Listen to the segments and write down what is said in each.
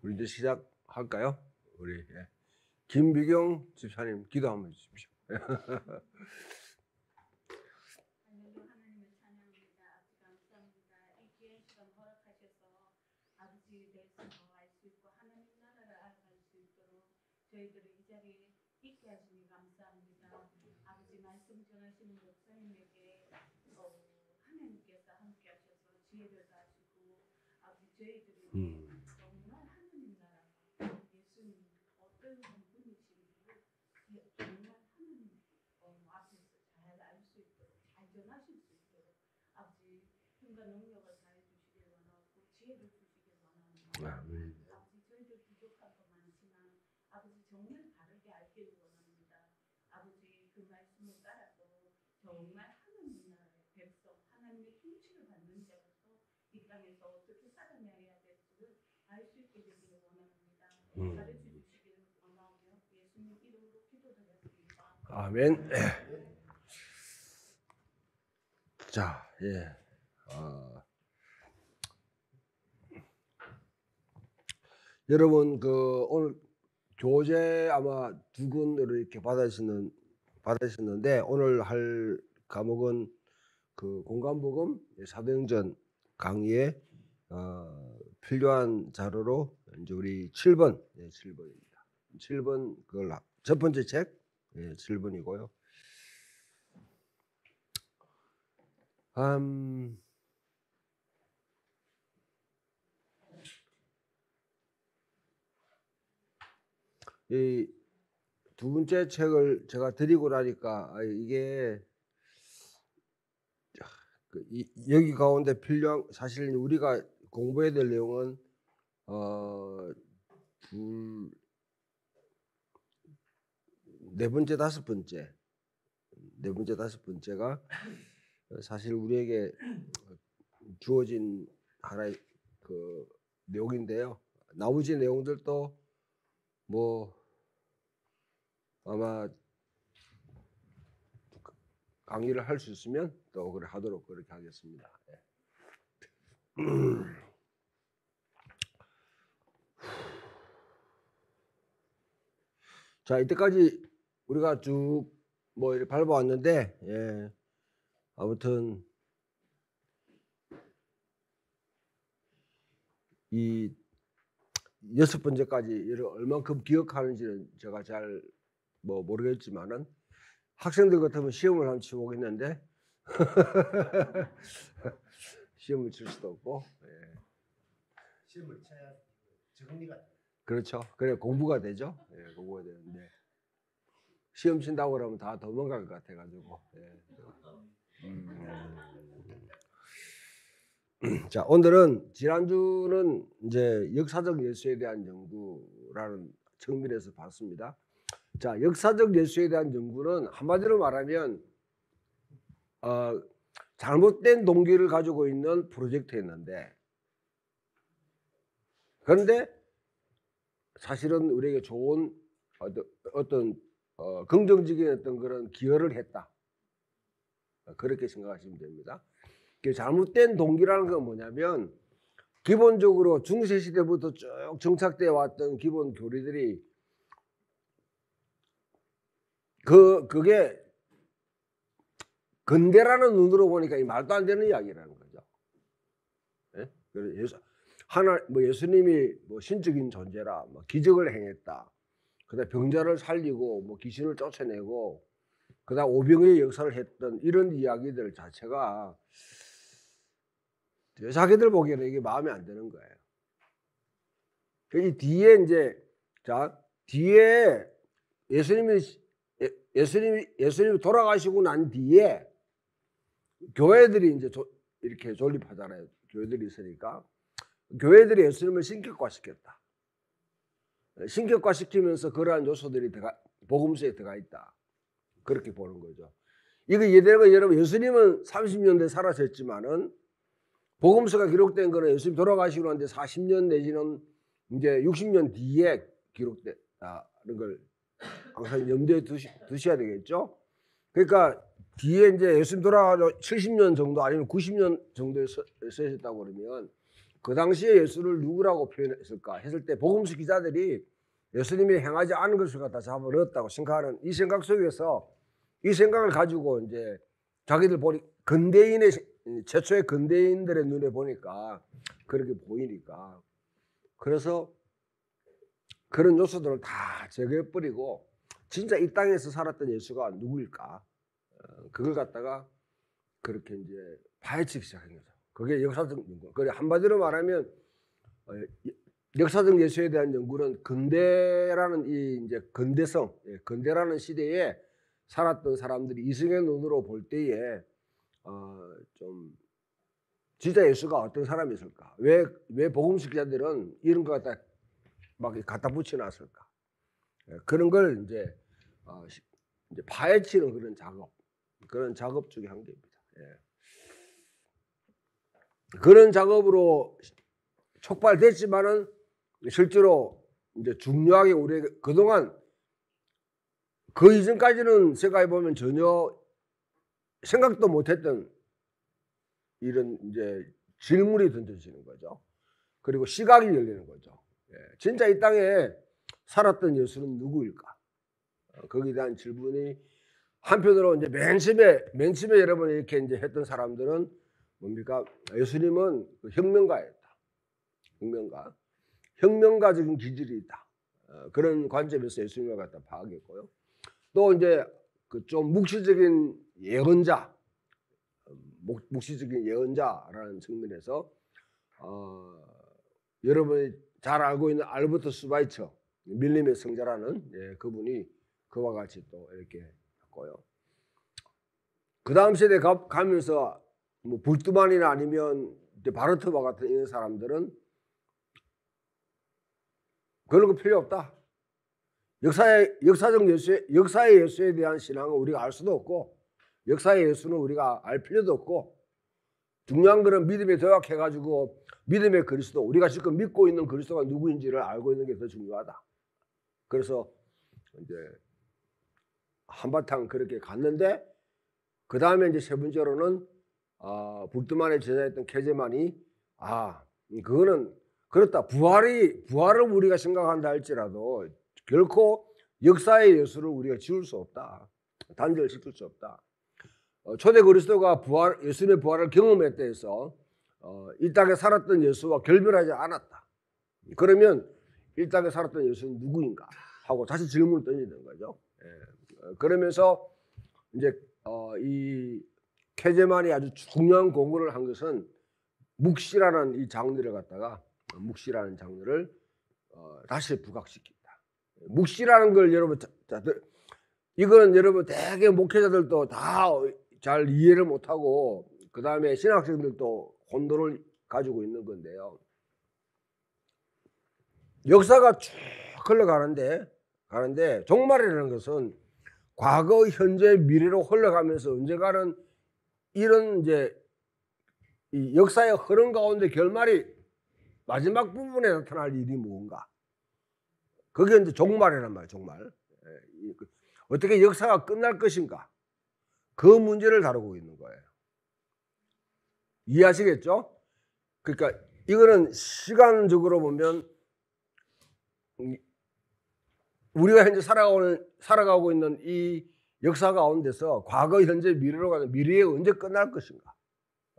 우리 이제 시작할까요? 우리 김비경 집사님 기도 한번 해주십시오. 하나님을 찬양합니다. 아버지 감사합니다. 이 귀한 시간 허락하셔서 아버지 말씀 더 알 수 있고 하나님 나라를 알아갈 수 있도록 저희들을 이 자리에 있게 하시니 감사합니다. 아버지 말씀 전하시는 목사님에게 하나님께서 함께 하셔서 지혜를 다하시고 아버지 저희들이 정말 하나님 나라가 예수님 어떤 분이신지 정말 하나님 앞에서 잘 알 수 있도록 잘 전하실 수 있도록 아버지 힘과 능력을 다해 주시길 원하고 지혜를 주시길 원합니다. 아버지 저희들 부족한 것 많지만 아버지 정말 바르게 알기를 원합니다. 아버지 그 말씀을 따라서 정말 하나님 나라의 백성 하나님의 통치를 받는 자로서 이 땅에서 어떻게 살아내야 될지를 알 수 있게 되기를 원합니다. 가르쳐 주시기를 원하며 예수님 이름으로 기도드렸습니다. 아멘. 자, 여러분 오늘 교재 아마 2권으로 이렇게 받으셨는데 오늘 할 과목은 그 공간복음 사도행전 강의에 필요한 자료로 이제 우리 7번 7번입니다. 7번 그걸 첫 번째 책 7번이고요. 이 두 번째 책을 제가 드리고 나니까 이게 여기 가운데 필요한 사실 우리가 공부해야 될 내용은 네 번째 다섯 번째가 사실 우리에게 주어진 하나의 그 내용인데요. 나머지 내용들도 뭐 아마 강의를 할 수 있으면 또 그래 하도록 그렇게 하겠습니다. 자, 이때까지 우리가 쭉 뭐 이렇게 밟아왔는데 아무튼 이 6번째까지 얼만큼 기억하는지는 제가 잘 뭐 모르겠지만은 학생들 같으면 시험을 한번 치보겠는데 시험을 칠 수도 없고 시험을 쳐야 정리가 그렇죠. 그래 공부가 되죠. 공부가 되는데 시험 친다고 그러면 다 도망갈 것 같아가지고. 자, 오늘은 지난주는 이제 역사적 예수에 대한 연구라는 측면에서 봤습니다. 자, 역사적 예수에 대한 연구는 한마디로 말하면 잘못된 동기를 가지고 있는 프로젝트였는데, 그런데 사실은 우리에게 좋은 어떤 긍정적인 어떤 그런 기여를 했다. 그렇게 생각하시면 됩니다. 잘못된 동기라는 건 뭐냐면 기본적으로 중세시대부터 쭉 정착되어 왔던 기본 교리들이 그게 근대라는 눈으로 보니까 이 말도 안 되는 이야기라는 거죠. 예수님이 뭐 신적인 존재라, 뭐 기적을 행했다. 그다음 병자를 살리고 뭐 귀신을 쫓아내고 그다음 오병이의 역사를 했던 이런 이야기들 자체가 자기들 보기에는 이게 마음에 안 드는 거예요. 이 뒤에 이제 뒤에 예수님이 돌아가시고 난 뒤에 교회들이 이제 이렇게 존립하잖아요. 교회들이 있으니까 교회들이 예수님을 신격화시켰다. 신격화시키면서 그러한 요소들이 복음서에 들어가 있다. 그렇게 보는 거죠. 이거 이해되는 거 여러분, 예수님은 30년대 살아셨지만은 복음서가 기록된 거는 예수님 돌아가시고 난 뒤에 40년 내지는 이제 60년 뒤에 기록됐다는 걸 항상 염두에 두셔야 되겠죠. 그러니까 뒤에 이제 예수님 돌아가서 70년 정도 아니면 90년 정도에 쓰셨다고 그러면 그 당시에 예수를 누구라고 표현했을까 했을 때 복음서 기자들이 예수님이 행하지 않은 것을 갖다 잡아넣었다고 생각하는 이 생각 속에서 이 생각을 가지고 이제 자기들 보니 근대인의 최초의 근대인들의 눈에 보니까 그렇게 보이니까 그래서 그런 요소들을 다 제거해버리고 진짜 이 땅에서 살았던 예수가 누구일까 그걸 갖다가 그렇게 이제 파헤치기 시작한 거죠. 그게 역사적 연구. 그래 한마디로 말하면 역사적 예수에 대한 연구는 근대라는 이 이제 근대성, 근대라는 시대에 살았던 사람들이 이성의 눈으로 볼 때에 좀 진짜 예수가 어떤 사람이었을까? 왜 복음서 기자들은 이런 거 갖다 막 갖다 붙여놨을까? 그런 걸 이제 파헤치는 그런 작업 중에 한 개입니다. 그런 작업으로 촉발됐지만은 실제로 이제 중요하게 우리 그동안 그 이전까지는 생각해 보면 전혀 생각도 못했던 이런 이제 질문이 던져지는 거죠. 그리고 시각이 열리는 거죠. 진짜 이 땅에 살았던 예수는 누구일까? 거기에 대한 질문이 한편으로 이제 맨 처음에 여러분 이렇게 이제 했던 사람들은 뭡니까? 예수님은 혁명가였다. 혁명가적인 기질이 있다. 그런 관점에서 예수님을 갖다 파악했고요. 또 이제 그 좀 묵시적인 예언자라는 측면에서 여러분이 잘 알고 있는 알버트 스바이처 밀림의 성자라는 그분이 그와 같이 또 이렇게 했고요. 그 다음 세대 가면서 뭐 불트만이나 아니면 바르트바 같은 이런 사람들은 그런 거 필요 없다. 역사의 예수에 대한 신앙은 우리가 알 수도 없고 역사의 예수는 우리가 알 필요도 없고 중요한 것은 믿음에 도약해가지고 믿음의 그리스도 우리가 지금 믿고 있는 그리스도가 누구인지를 알고 있는 게 더 중요하다. 그래서 이제 한바탕 그렇게 갔는데 그 다음에 이제 세 번째로는 불트만의 제자였던 케제만이 그거는 그렇다. 부활을 우리가 생각한다 할지라도 결코 역사의 예수를 우리가 지울 수 없다. 단절시킬 수 없다. 초대 그리스도가 예수님의 부활을 경험했다 해서 이 땅에 살았던 예수와 결별하지 않았다. 그러면 이 땅에 살았던 예수는 누구인가 하고 다시 질문을 던지는 거죠. 그러면서 이제 이 케제만이 아주 중요한 공헌을 한 것은 묵시라는 이 장르를 갖다가 묵시라는 장르를 다시 부각시킨다. 묵시라는 걸 여러분 이거는 여러분 대개 목회자들도 다 잘 이해를 못하고 그 다음에 신학생들도 혼돈을 가지고 있는 건데요. 역사가 쭉 흘러가는데 종말이라는 것은 과거, 현재, 미래로 흘러가면서 언젠가는 이런 이제 이 역사의 흐름 가운데 결말이 마지막 부분에 나타날 일이 뭔가. 그게 이제 종말이란 말이에요. 종말. 어떻게 역사가 끝날 것인가. 그 문제를 다루고 있는 거예요. 이해하시겠죠? 그러니까 이거는 시간적으로 보면 우리가 현재 살아가고 있는 이 역사 가운데서 과거, 현재, 미래로 가는 미래에 언제 끝날 것인가.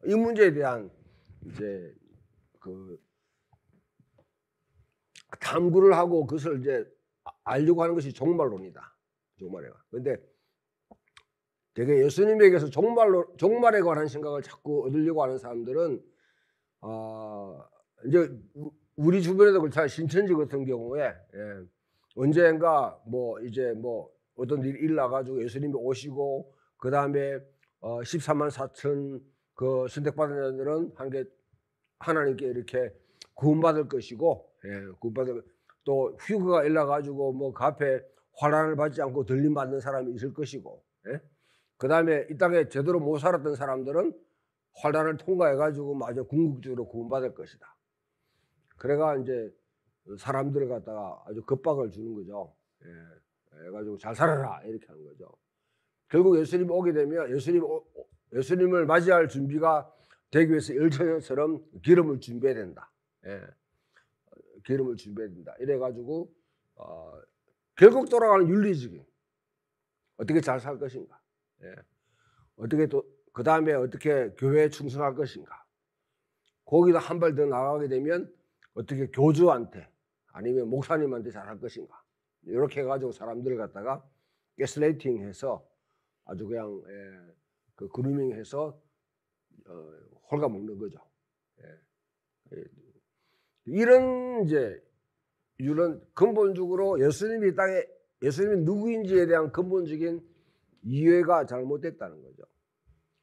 이 문제에 대한 이제 그 탐구를 하고 그것을 이제 알려고 하는 것이 종말론이다. 종말에. 그런데 되게 예수님에게서 종말에 관한 생각을 자꾸 얻으려고 하는 사람들은 이제 우리 주변에도 그렇다. 신천지 같은 경우에 언젠가 뭐 이제 뭐 어떤 일 나가지고 예수님이 오시고 그 다음에 14만 4천 그 선택받은 자들은 하나님께 이렇게 구원받을 것이고 구원받을 또 휴가가 일나가지고 뭐 그 앞에 환난을 받지 않고 들림 받는 사람이 있을 것이고 그 다음에 이 땅에 제대로 못 살았던 사람들은 환난을 통과해가지고 마저 궁극적으로 구원받을 것이다. 그래가 이제 사람들을 갖다가 아주 겁박을 주는 거죠. 해가지고 잘 살아라 이렇게 하는 거죠. 결국 예수님이 오게 되면 예수님을 맞이할 준비가 되기 위해서 일처녀처럼 기름을 준비해야 된다. 예. 기름을 준비해야 된다. 이래가지고 결국 돌아가는 윤리적인 어떻게 잘 살 것인가, 예. 어떻게 또 그 다음에 어떻게 교회에 충성할 것인가. 거기다 한 발 더 나가게 되면 어떻게 교주한테 아니면 목사님한테 잘할 것인가. 이렇게 해가지고 사람들을 갖다가 가스라이팅해서 아주 그냥 그 그루밍해서 홀가먹는 거죠. 예. 이런 근본적으로 예수님이 땅에 예수님이 누구인지에 대한 근본적인 이해가 잘못됐다는 거죠.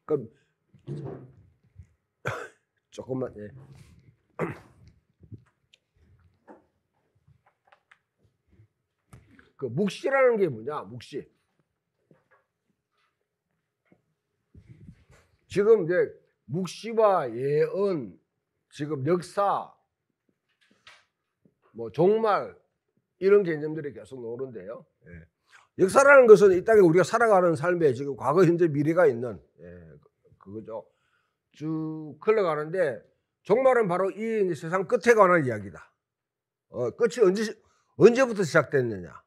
그러니까 조금만. 예. 그 묵시라는 게 뭐냐? 묵시. 지금 이제 묵시와 예언, 지금 역사, 뭐 종말 이런 개념들이 계속 나오는데요. 예. 역사라는 것은 이 땅에 우리가 살아가는 삶에 지금 과거, 현재, 미래가 있는 그거죠. 쭉 흘러가는데 종말은 바로 이 세상 끝에 관한 이야기다. 끝이 언제부터 시작됐느냐.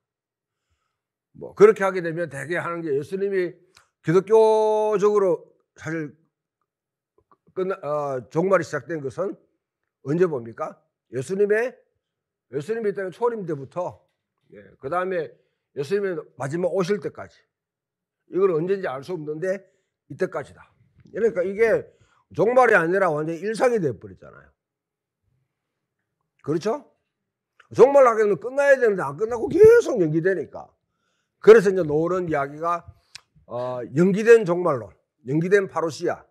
뭐 그렇게 하게 되면 대개 하는 게 예수님이 기독교적으로 사실 종말이 시작된 것은 언제 봅니까? 예수님이 이 땅에 초림 때부터, 그 다음에 예수님이 마지막 오실 때까지. 이걸 언제인지 알 수 없는데 이때까지다. 그러니까 이게 종말이 아니라 완전히 일상이 되어버렸잖아요. 그렇죠? 종말 하게 되면 끝나야 되는데 안 끝나고 계속 연기되니까. 그래서 이제 노는 이야기가 연기된 종말론, 연기된 파루시아.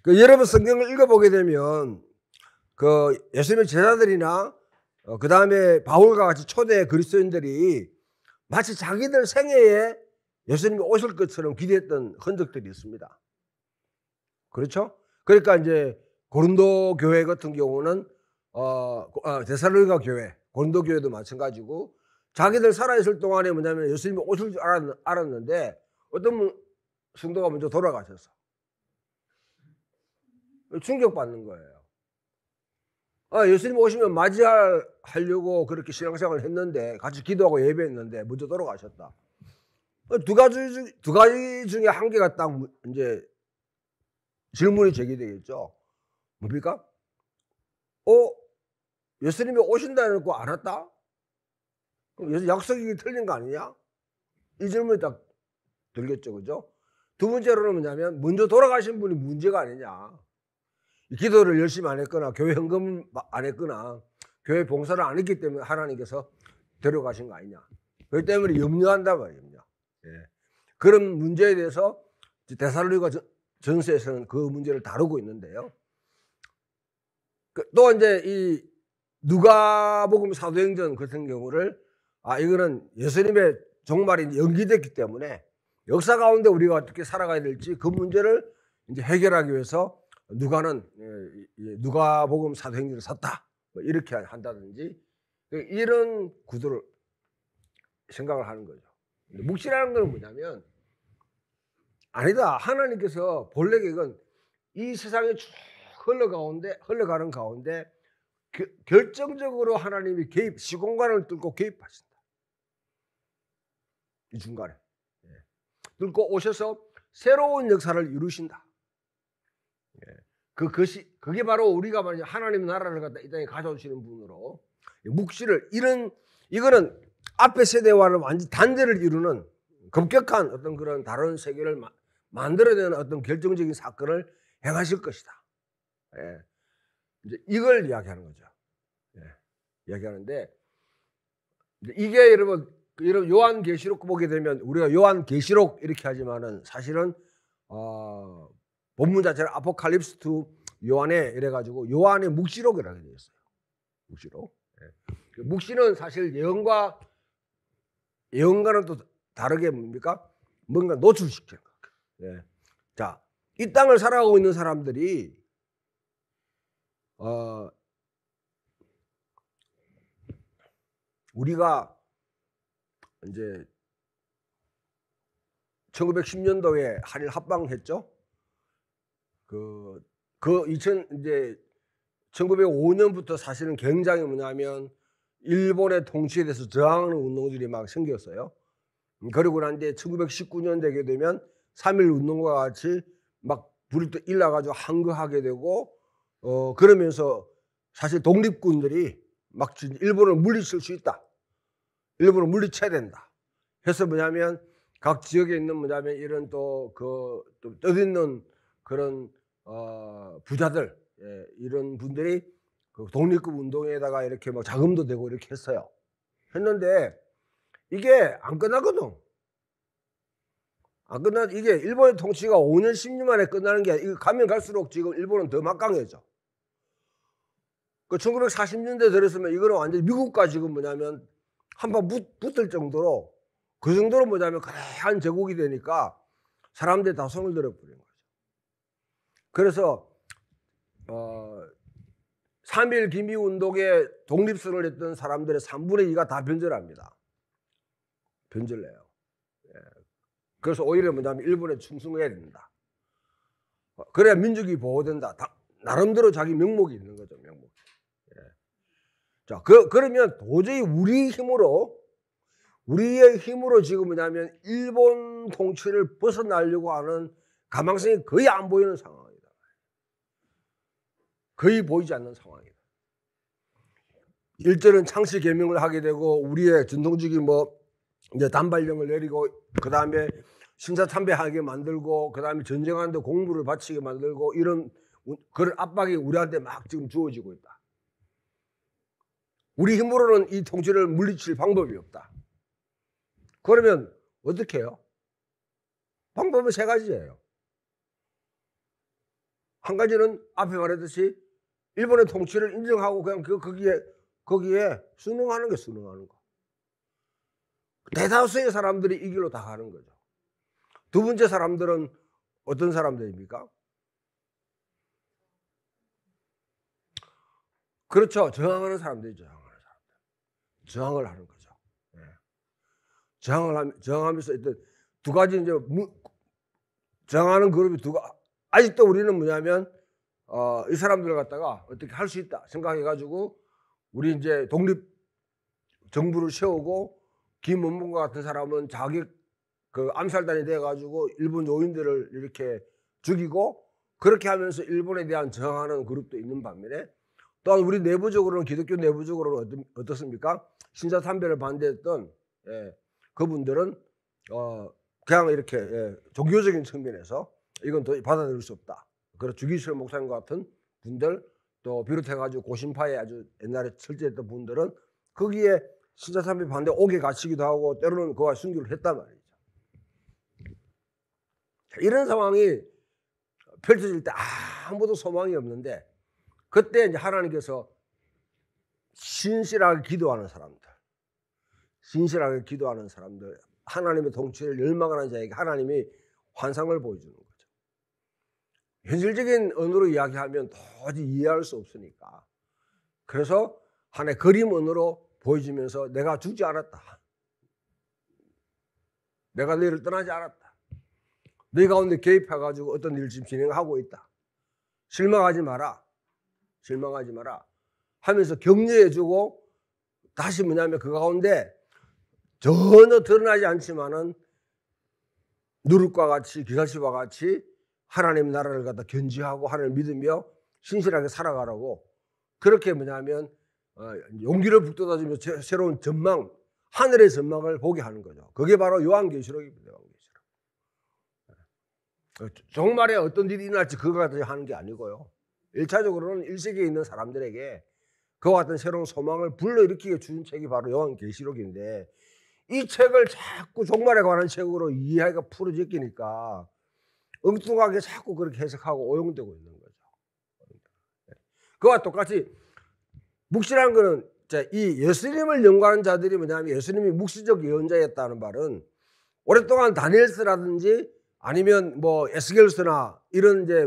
그 여러분 성경을 읽어보게 되면 그 예수님의 제자들이나 그 다음에 바울과 같이 초대 그리스도인들이 마치 자기들 생애에 예수님이 오실 것처럼 기대했던 흔적들이 있습니다. 그렇죠? 그러니까 이제 고린도 교회 같은 경우는 데살로니가 교회, 고린도 교회도 마찬가지고 자기들 살아있을 동안에 뭐냐면 예수님이 오실 줄 알았는데 어떤 성도가 먼저 돌아가셨어. 충격받는 거예요. 예수님 오시면 맞이하려고 그렇게 신앙생활을 했는데 같이 기도하고 예배했는데 먼저 돌아가셨다. 두 가지 중에 한 개가 딱 이제 질문이 제기되겠죠. 뭡니까? 예수님이 오신다는 거 알았다? 그럼 약속이 틀린 거 아니냐? 이 질문이 딱 들겠죠, 그죠? 두 번째로는 뭐냐면 먼저 돌아가신 분이 문제가 아니냐? 기도를 열심히 안 했거나 교회 헌금 안 했거나 교회 봉사를 안 했기 때문에 하나님께서 데려가신 거 아니냐. 그렇기 때문에 염려한단 말이에요. 예. 그런 문제에 대해서 데살로니가 전서에서는 그 문제를 다루고 있는데요. 또 이제 이 누가복음 사도행전 같은 경우를 이거는 예수님의 종말이 연기됐기 때문에 역사 가운데 우리가 어떻게 살아가야 될지 그 문제를 이제 해결하기 위해서 누가는 누가복음 사도행전을 썼다. 뭐 이렇게 한다든지 이런 구도를 생각을 하는 거죠. 묵시라는 건 뭐냐면 아니다. 하나님께서 본래 계획은 이 세상에 쭉 흘러가는 가운데 결정적으로 하나님이 시공간을 뚫고 개입하신다. 이 중간에 뚫고 오셔서 새로운 역사를 이루신다. 그게 바로 우리가 말이죠. 하나님 나라를 갖다 이 땅에 가져오시는 분으로 묵시를 이거는 앞의 세대와는 완전 단대를 이루는 급격한 어떤 그런 다른 세계를 만들어내는 어떤 결정적인 사건을 행하실 것이다. 이제 이걸 이야기하는 거죠. 이야기하는데 이게 여러분 요한계시록 보게 되면 우리가 요한계시록 이렇게 하지만은 사실은 본문 자체는 아포칼립스 투 요한에 이래가지고 요한의 묵시록이라고 되어 있어요. 묵시록. 묵시는 사실 예언과는 또 다르게 뭡니까? 뭔가 노출시키는 거예요. 자, 이 땅을 살아가고 있는 사람들이 우리가 이제 1910년도에 한일 합방했죠. 이제 1905년부터 사실은 굉장히 뭐냐면 일본의 통치에 대해서 저항하는 운동들이 막 생겼어요. 그리고 난 뒤에 1919년 되게 되면 3.1 운동과 같이 막 불이 또 일어나가지고 항거하게 되고 그러면서 사실 독립군들이 막 일본을 물리칠 수 있다. 일본을 물리쳐야 된다. 해서 뭐냐면 각 지역에 있는 뭐냐면 이런 또 떠있는 그런 부자들 이런 분들이 그 독립군 운동에다가 이렇게 막 자금도 되고 이렇게 했어요. 했는데 이게 안 끝나거든. 안 끝나. 이게 일본의 통치가 5년 10년 만에 끝나는 게 이거 가면 갈수록 지금 일본은 더 막강해져. 그 1940년대 들었으면 이거는 완전 미국과 지금 뭐냐면 한번 붙을 정도로 그 정도로 뭐냐면 거대한 제국이 되니까 사람들이 다 손을 들어버린 거죠. 그래서 3.1 기미운동에 독립선을 했던 사람들의 3분의 2가 다 변절합니다. 변절해요. 그래서 오히려 뭐냐면 일본에 충성해야 된다. 그래야 민족이 보호된다. 나름대로 자기 명목이 있는 거죠. 명목. 자, 그러면 도저히 우리의 힘으로 지금 뭐냐면 일본 통치를 벗어나려고 하는 가망성이 거의 안 보이는 상황이다. 거의 보이지 않는 상황이다. 일제는 창씨 개명을 하게 되고 우리의 전통적인 이제 단발령을 내리고 그 다음에 신사참배하게 만들고 그 다음에 전쟁하는데 공부를 바치게 만들고 이런 그런 압박이 우리한테 막 지금 주어지고 있다. 우리 힘으로는 이 통치를 물리칠 방법이 없다. 그러면 어떻게 해요? 방법은 세 가지예요. 한 가지는 앞에 말했듯이 일본의 통치를 인정하고 그냥 거기에 순응하는 게 순응하는 거. 대다수의 사람들이 이 길로 다 가는 거죠. 두 번째 사람들은 어떤 사람들입니까? 그렇죠. 저항하는 사람들이죠. 저항을 하는 거죠. 저항하면서 일단 두 가지 이제 저항하는 그룹이 아직도 우리는 뭐냐면 이 사람들을 갖다가 어떻게 할 수 있다 생각해가지고 우리 이제 독립 정부를 세우고 김원봉과 같은 사람은 자기 그 암살단이 돼가지고 일본 요인들을 이렇게 죽이고 그렇게 하면서 일본에 대한 저항하는 그룹도 있는 반면에 또한 우리 내부적으로는 기독교 내부적으로는 어떻습니까? 신사참배를 반대했던 그분들은 그냥 이렇게 종교적인 측면에서 이건 더 받아들일 수 없다. 그래서 주기철 목사님과 같은 분들 또 비롯해가지고 고신파에 아주 옛날에 철저했던 분들은 거기에 신사참배 반대 옥에 갇히기도 하고 때로는 그와 순교를 했단 말이죠. 이런 상황이 펼쳐질 때 아무도 소망이 없는데 그때 이제 하나님께서 신실하게 기도하는 사람들, 하나님의 통치를 열망하는 자에게 하나님이 환상을 보여주는 거죠. 현실적인 언어로 이야기하면 도저히 이해할 수 없으니까. 그래서 하나의 그림 언어로 보여주면서 내가 죽지 않았다. 내가 너희를 떠나지 않았다. 너희 가운데 개입해가지고 어떤 일을 지금 진행하고 있다. 실망하지 마라 하면서 격려해주고 다시 뭐냐면 그 가운데 전혀 드러나지 않지만은 누룩과 같이 기사시와 같이 하나님 나라를 갖다 견지하고 하나님을 믿으며 신실하게 살아가라고 그렇게 뭐냐면 용기를 북돋아주며 새로운 전망, 하늘의 전망을 보게 하는 거죠. 그게 바로 요한계시록입니다. 종말에 어떤 일이 일어날지 그거 같이 하는 게 아니고요. 1차적으로는 1세기에 있는 사람들에게 그와 같은 새로운 소망을 불러일으키게 준 책이 바로 요한계시록인데 이 책을 자꾸 종말에 관한 책으로 이해하기가 풀어지니까 엉뚱하게 자꾸 그렇게 해석하고 오용되고 있는 거죠. 그와 똑같이 묵시라는 것은 이 예수님을 연구하는 자들이 뭐냐면 예수님이 묵시적 예언자였다는 말은 오랫동안 다니엘서라든지 아니면 에스겔서나 이런 이제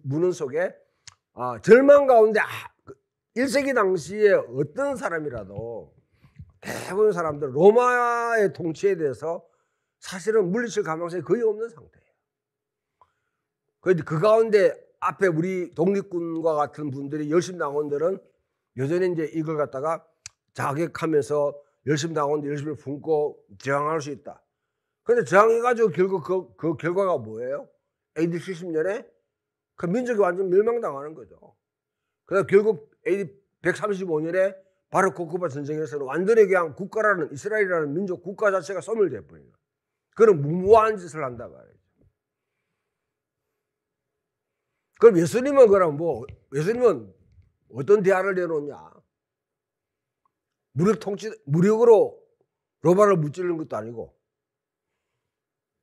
문헌 속에 절망 가운데 1세기 당시에 어떤 사람이라도 대부분 사람들 로마의 통치에 대해서 사실은 물리칠 가능성이 거의 없는 상태예요. 그런데 그 가운데 앞에 우리 독립군과 같은 분들이 열심당원들은 여전히 이제 이걸 갖다가 자객하면서 열심당원들 열심히 품고 저항할 수 있다. 그런데 저항해가지고 결국 그 결과가 뭐예요? AD 70년에 그 민족이 완전 멸망당하는 거죠. 그래서 결국 AD 135년에 바로 코크바 전쟁에서는 완전히 그냥 국가라는 이스라엘이라는 민족 국가 자체가 소멸돼 버려요. 그런 무모한 짓을 한다 말이에요. 그럼 예수님은 그럼 예수님은 어떤 대안을 내놓냐? 무력으로 로마를 무찌르는 것도 아니고,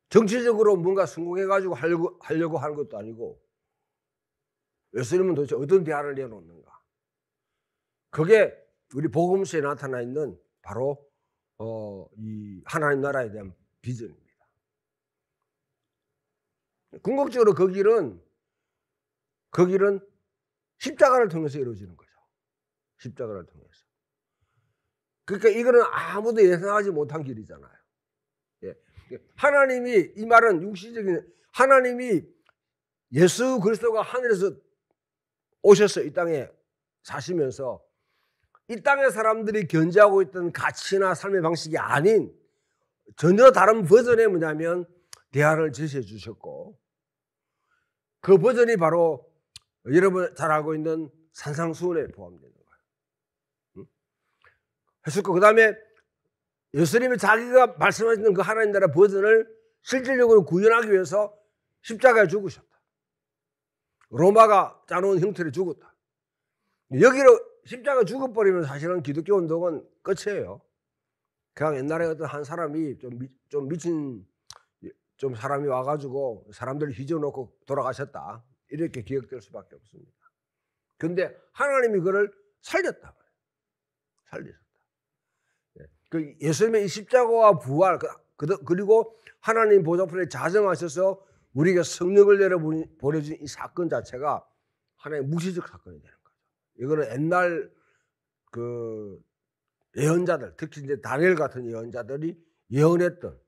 정치적으로 뭔가 성공해가지고 하려고 하는 것도 아니고, 예수님은 도대체 어떤 대안을 내놓는가? 그게 우리 복음서에 나타나 있는 바로 이 하나님 나라에 대한 비전입니다. 궁극적으로 그 길은 십자가를 통해서 이루어지는 거죠. 십자가를 통해서. 그러니까 이거는 아무도 예상하지 못한 길이잖아요. 예. 하나님이, 이 말은 육시적인, 하나님이 예수 그리스도가 하늘에서 오셔서 이 땅에 사시면서 이 땅의 사람들이 견지하고 있던 가치나 삶의 방식이 아닌 전혀 다른 버전의 뭐냐면 대안을 제시해 주셨고, 그 버전이 바로 여러분 잘 알고 있는 산상수훈에 포함되는 거예요. 했었고, 그 다음에 예수님이 자기가 말씀하시는 그 하나님 나라 버전을 실질적으로 구현하기 위해서 십자가에 죽으셨다. 로마가 짜놓은 형태로 죽었다. 여기로 십자가 죽어버리면 사실은 기독교 운동은 끝이에요. 그냥 옛날에 어떤 한 사람이 좀 미친 좀 사람이 와가지고 사람들을 휘저어놓고 돌아가셨다. 이렇게 기억될 수밖에 없습니다. 그런데 하나님이 그걸 살렸다. 살리셨다. 그 예수님의 이 십자가와 부활, 그리고 하나님 보좌편에 자정하셔서 우리가 성령을 내려 보내준 이 사건 자체가 하나의 무시적 사건이 되는 거죠. 이거는 옛날 그 예언자들, 특히 이제 다니엘 같은 예언자들이 예언했던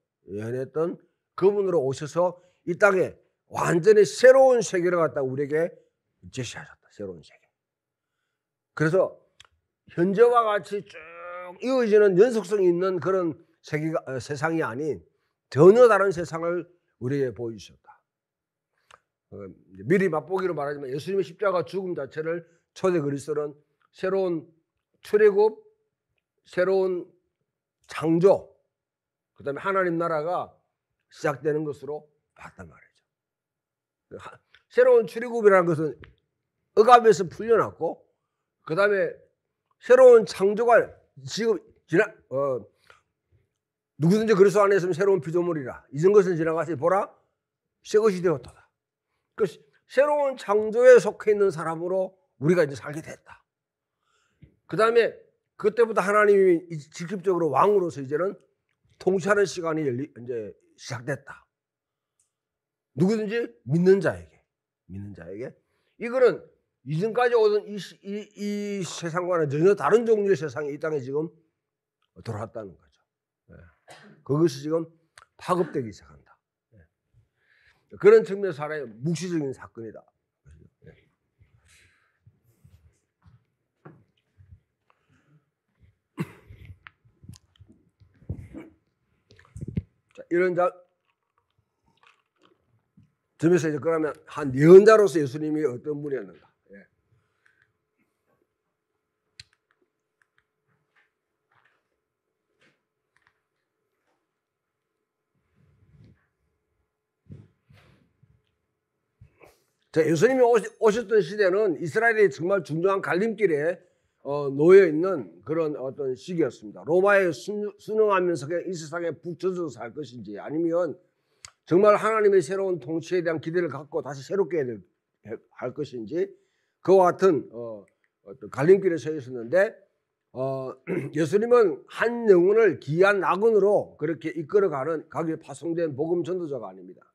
그분으로 오셔서 이 땅에 완전히 새로운 세계를 갖다 우리에게 제시하셨다. 새로운 세계. 그래서 현재와 같이 쭉 이어지는 연속성이 있는 그런 세상이 아닌 전혀 다른 세상을 우리에게 보여주셨다. 미리 맛보기로 말하지만 예수님의 십자가 죽음 자체를 초대 그리스도는 새로운 출애굽, 새로운 창조, 그 다음에 하나님 나라가 시작되는 것으로 봤단 말이죠. 새로운 출애굽이라는 것은 억압에서 풀려났고, 그 다음에 새로운 창조가 지금 누구든지 그리스도 안에 있으면 새로운 피조물이라. 이전 것은 지나가시 보라 새 것이 되었다. 그 새로운 창조에 속해 있는 사람으로 우리가 이제 살게 됐다. 그 다음에 그때부터 하나님이 직접적으로 왕으로서 이제는 통치하는 시간이 이제 시작됐다. 누구든지 믿는 자에게. 이거는 이전까지 오던 이 세상과는 전혀 다른 종류의 세상이 이 땅에 지금 돌아왔다는 거죠. 그것이 지금 파급되기 시작한다. 그런 측면에서 하나의 묵시적인 사건이다. 자, 이런 점에서 이제 그러면 한 예언자로서 예수님이 어떤 분이었는가? 자, 예수님이 오셨던 시대는 이스라엘이 정말 중요한 갈림길에 놓여 있는 그런 어떤 시기였습니다. 로마에 순응하면서 그냥 이 세상에 푹 젖어서 살 것인지, 아니면 정말 하나님의 새로운 통치에 대한 기대를 갖고 다시 새롭게 할 것인지, 그와 같은 어떤 갈림길에 서 있었는데, 예수님은 한 영혼을 귀한 낙원으로 그렇게 가기 파송된 복음 전도자가 아닙니다.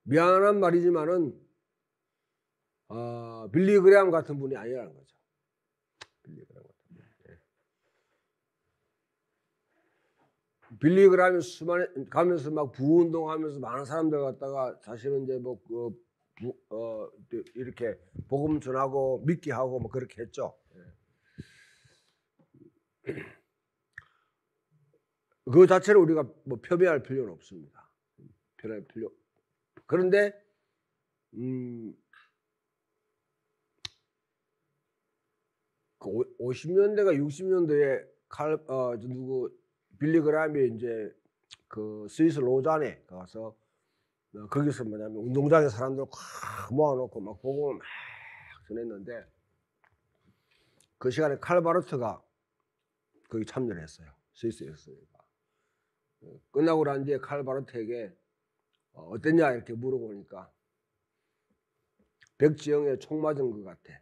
미안한 말이지만은 빌리 그레함 같은 분이 아니라는 거죠. 빌리 그레함 같은 분. 빌리그램이 수많은 가면서 막 부운동하면서 많은 사람들 갖다가 사실은 이제 뭐 이렇게 복음 전하고 믿게 하고 뭐 그렇게 했죠. 그 자체를 우리가 뭐 표명할 필요는 없습니다. 표현할 필요. 그런데 그 50년대가 60년대에 빌리그램이 이제 그 스위스 로잔에 가서 거기서 뭐냐면 운동장에 사람들 꽉 모아놓고 막 복음을 막 전했는데 그 시간에 칼바르트가 거기 참여를 했어요. 스위스였으니까. 끝나고 난 뒤에 칼바르트에게 어땠냐 이렇게 물어보니까 백지영에 총 맞은 것 같아.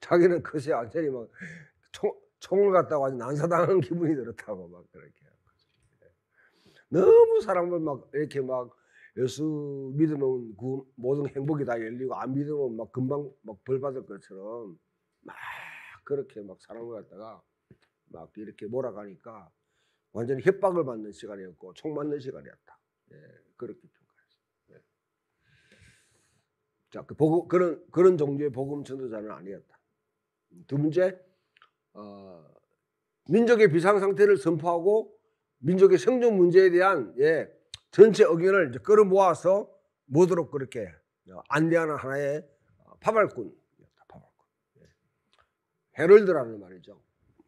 자기는 그새 완전히 막 총을 갖다가 아주 난사당한 기분이 들었다고 막 그렇게. 너무 사람을 막 이렇게 막 예수 믿으면 그 모든 행복이 다 열리고 안 믿으면 막 금방 막 벌 받을 것처럼 막 그렇게 막 사람을 갖다가 막 이렇게 몰아가니까 완전히 협박을 받는 시간이었고 총 맞는 시간이었다. 그렇게 평가했어요. 자, 그런 종류의 복음 전도자는 아니었다. 두 번째, 민족의 비상 상태를 선포하고 민족의 생존 문제에 대한 전체 의견을 이제 끌어모아서 모두록 그렇게 안대하는 하나의 파발꾼이었다. 파발꾼. 헤럴드라는 말이죠. 막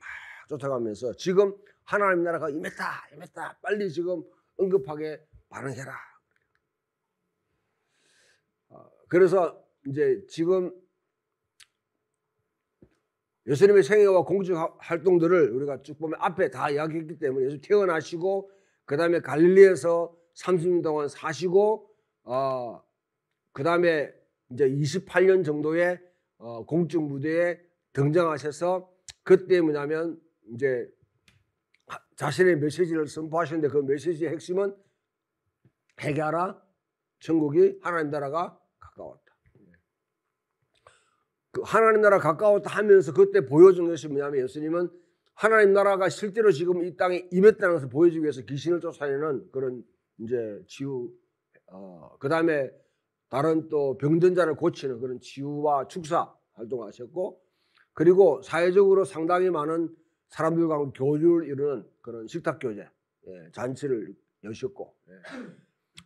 쫓아가면서 지금 하나님 나라가 임했다. 빨리 지금 응급하게 반응해라. 그래서 이제 지금 예수님의 생애와 공적 활동들을 우리가 쭉 보면 앞에 다 이야기했기 때문에 예수 태어나시고 그 다음에 갈릴리에서 30년 동안 사시고 그 다음에 이제 28년 정도의 공적 무대에 등장하셔서 그때 뭐냐면 이제 자신의 메시지를 선포하시는데 그 메시지의 핵심은 회개하라, 천국이 하나님 나라가 가까웠다. 그 하나님 나라 가까웠다 하면서 그때 보여준 것이 뭐냐면 예수님은 하나님 나라가 실제로 지금 이 땅에 임했다는 것을 보여주기 위해서 귀신을 쫓아내는 그런 이제 치유, 그 다음에 다른 또 병든 자를 고치는 그런 치유와 축사 활동을 하셨고, 그리고 사회적으로 상당히 많은 사람들과 교류를 이루는 그런 식탁교제 잔치를 여셨고,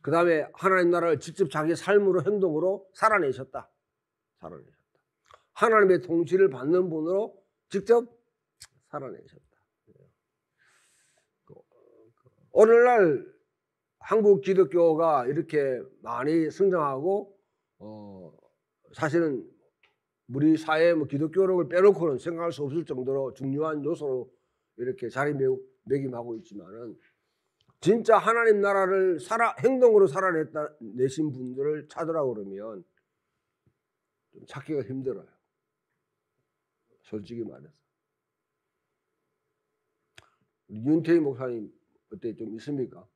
그 다음에 하나님 나라를 직접 자기 삶으로 행동으로 살아내셨다. 하나님의 통치를 받는 분으로 직접 살아내셨다. 오늘날 한국 기독교가 이렇게 많이 성장하고 사실은 우리 사회에 뭐 기독교를 빼놓고는 생각할 수 없을 정도로 중요한 요소로 이렇게 자리매김하고 있지만은 진짜 하나님 나라를 행동으로 살아내신 분들을 찾으라고 그러면 좀 찾기가 힘들어요. 솔직히 말해서. 윤태희 목사님 그때 좀 있습니까?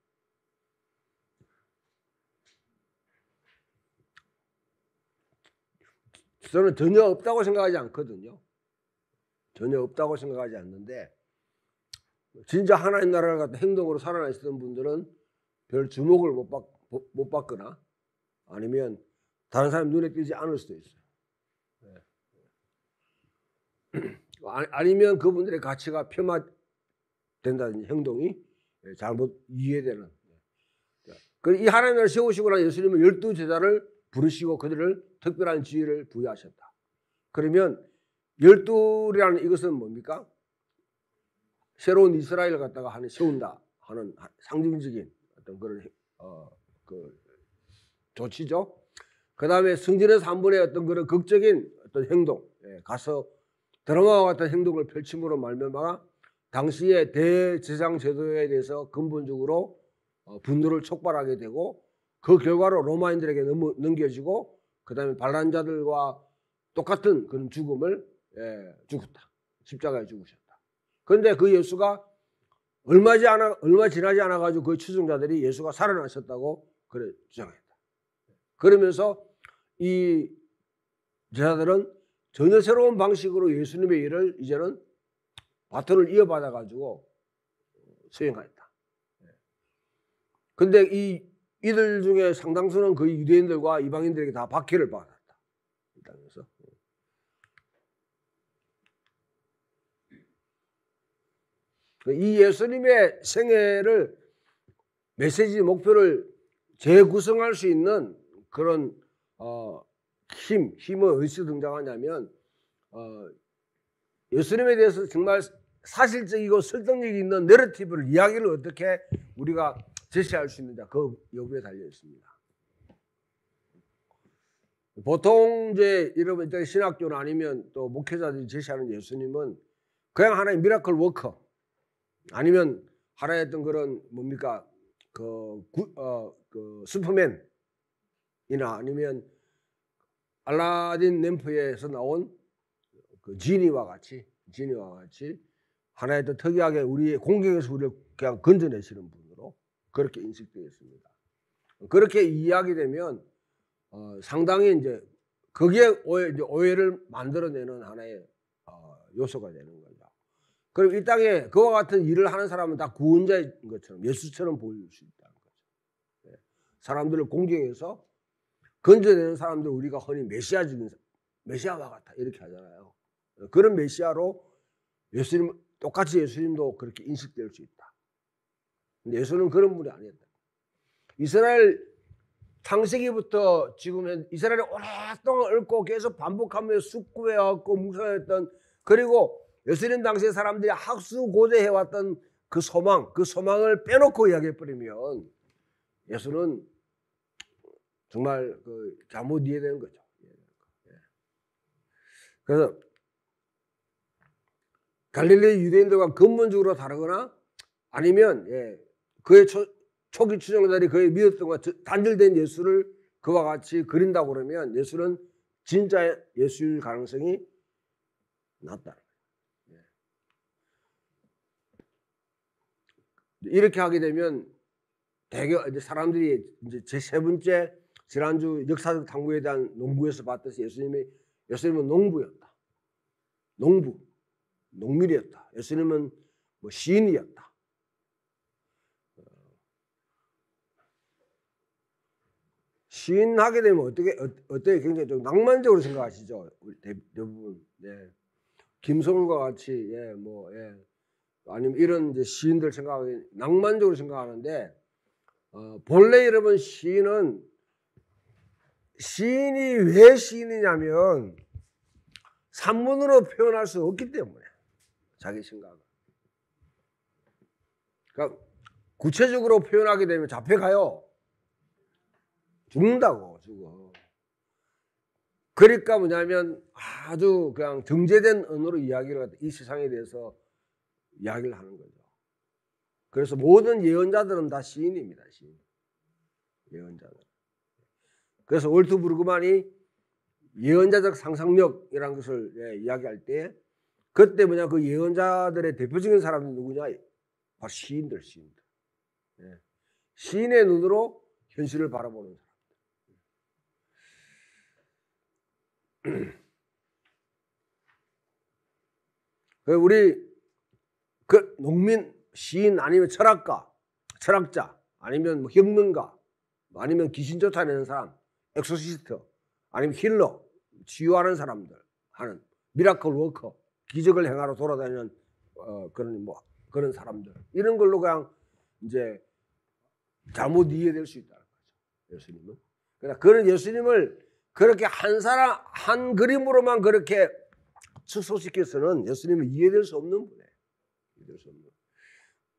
저는 전혀 없다고 생각하지 않거든요. 전혀 없다고 생각하지 않는데 진짜 하나님 나라를 갖다 행동으로 살아내시던 분들은 별 주목을 못 받거나 아니면 다른 사람 눈에 띄지 않을 수도 있어요. 아니면 그분들의 가치가 폄하된다든지 행동이 잘못 이해되는. 이 하나님 나라를 세우시고 난 예수님은 12제자를 부르시고 그들을 특별한 지위를 부여하셨다. 그러면 12이라는 이것은 뭡니까? 새로운 이스라엘을 갖다가 세운다 하는 상징적인 어떤 그런 그 조치죠. 그 다음에 성전에서 한 번의 어떤 그런 극적인 어떤 행동, 가서 드라마와 같은 행동을 펼침으로 말미암아 당시의 대제사장 제도에 대해서 근본적으로 분노를 촉발하게 되고 그 결과로 로마인들에게 넘겨지고 그 다음에 반란자들과 똑같은 그런 죽음을 죽었다. 십자가에 죽으셨다. 그런데 그 예수가 얼마 지나지 않아 가지고 그 추종자들이 예수가 살아나셨다고 그래 주장했다. 그러면서 이 제자들은 전혀 새로운 방식으로 예수님의 일을 이제는 바톤을 이어받아 가지고 수행하였다. 근데 이들 중에 상당수는 거의 유대인들과 이방인들에게 다 박해를 받았다. 이 땅에서. 이 예수님의 생애를 메시지 목표를 재구성할 수 있는 그런 힘은 어디서 등장하냐면 예수님에 대해서 정말 사실적이고 설득력이 있는 내러티브를 이야기를 어떻게 우리가 제시할 수 있느냐 그 여부에 달려 있습니다. 보통 이제 여러분 신학교나 아니면 또 목회자들이 제시하는 예수님은 그냥 하나의 미라클 워커 아니면 하나의 어떤 그런 뭡니까 그 슈퍼맨이나 아니면 알라딘 램프에서 나온 그 지니와 같이 하나의 또 특이하게 우리의 공경에서 우리를 그냥 건져내시는 분으로 그렇게 인식되어 있습니다. 그렇게 이야기되면 상당히 이제 거기에 오해를 만들어내는 하나의 요소가 되는 거죠. 그럼 이 땅에 그와 같은 일을 하는 사람은 다 구원자인 것처럼 예수처럼 보일 수 있다는 거죠. 사람들을 공경해서 건져내는 사람들 우리가 흔히 메시아와 같다 이렇게 하잖아요. 그런 메시아로 예수님 똑같이 예수님도 그렇게 인식될 수 있다. 근데 예수는 그런 분이 아니었다. 이스라엘 창세기부터 지금 이스라엘이 오랫동안 얽고 계속 반복하면서 숙고해왔고 묵상했던 그리고 예수님 당시의 사람들이 학수고대해왔던 그 소망을 빼놓고 이야기해버리면 예수는 정말 잘못 이해되는 거죠. 그래서 갈릴리 유대인들과 근본적으로 다르거나 아니면 그의 초기 추종자들이 그의 믿었던 것과 단절된 예수를 그와 같이 그린다고 그러면 예수는 진짜 예수일 가능성이 낮다. 이렇게 하게 되면 대개 사람들이 이제 제 세 번째 지난주 역사적 탐구에 대한 농부에서 봤듯이 예수님은 농부였다. 농민이었다. 예수님은 뭐 시인이었다. 시인하게 되면 어떻게 굉장히 좀 낭만적으로 생각하시죠? 대부분. 김성과 같이 아니면 이런 이제 시인들 생각하기 낭만적으로 생각하는데 본래 여러분 시인이 왜 시인이냐면 산문으로 표현할 수 없기 때문에 자기 생각을. 그러니까 구체적으로 표현하게 되면 잡혀가요. 죽는다고 죽어. 그러니까 뭐냐면 아주 그냥 정제된 언어로 이 세상에 대해서 이야기를 하는 거죠. 그래서 모든 예언자들은 다 시인입니다. 시인. 예언자들. 그래서 월트 브루그만이 예언자적 상상력이라는 것을 이야기할 때 그때 그 예언자들의 대표적인 사람이 누구냐? 바로 시인들. 시인의 눈으로 현실을 바라보는 사람들. 우리 농민, 시인 아니면 철학자 아니면 혁명가 아니면 귀신 쫓아내는 사람, 엑소시스트 아니면 힐러, 치유하는 사람들 하는 미라클 워커, 기적을 행하러 돌아다니는 그런 사람들 이런 걸로 그냥 이제 잘못 이해될 수 있다는 거죠. 예수님은. 그러나 그런 예수님을 그렇게 한 그림으로만 그렇게 축소시켜서는 예수님은 이해될 수 없는 분이에요.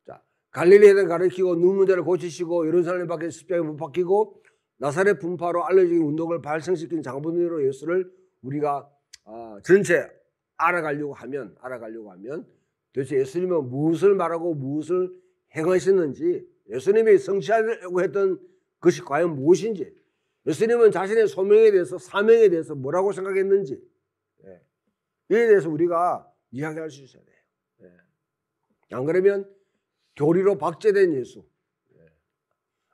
자, 갈릴리에 가르치고 눈먼 자를 고치시고 예루살렘 밖에 십자가에 못 박히고 나사렛 분파로 알려진 운동을 발생시킨 장본인으로 예수를 우리가 전체 알아가려고 하면 도대체 예수님은 무엇을 말하고 무엇을 행하셨는지 예수님이 성취하려고 했던 것이 과연 무엇인지 예수님은 자신의 소명에 대해서 사명에 대해서 뭐라고 생각했는지 이에 대해서 우리가 이야기할 수 있어야 돼요. 안 그러면 교리로 박제된 예수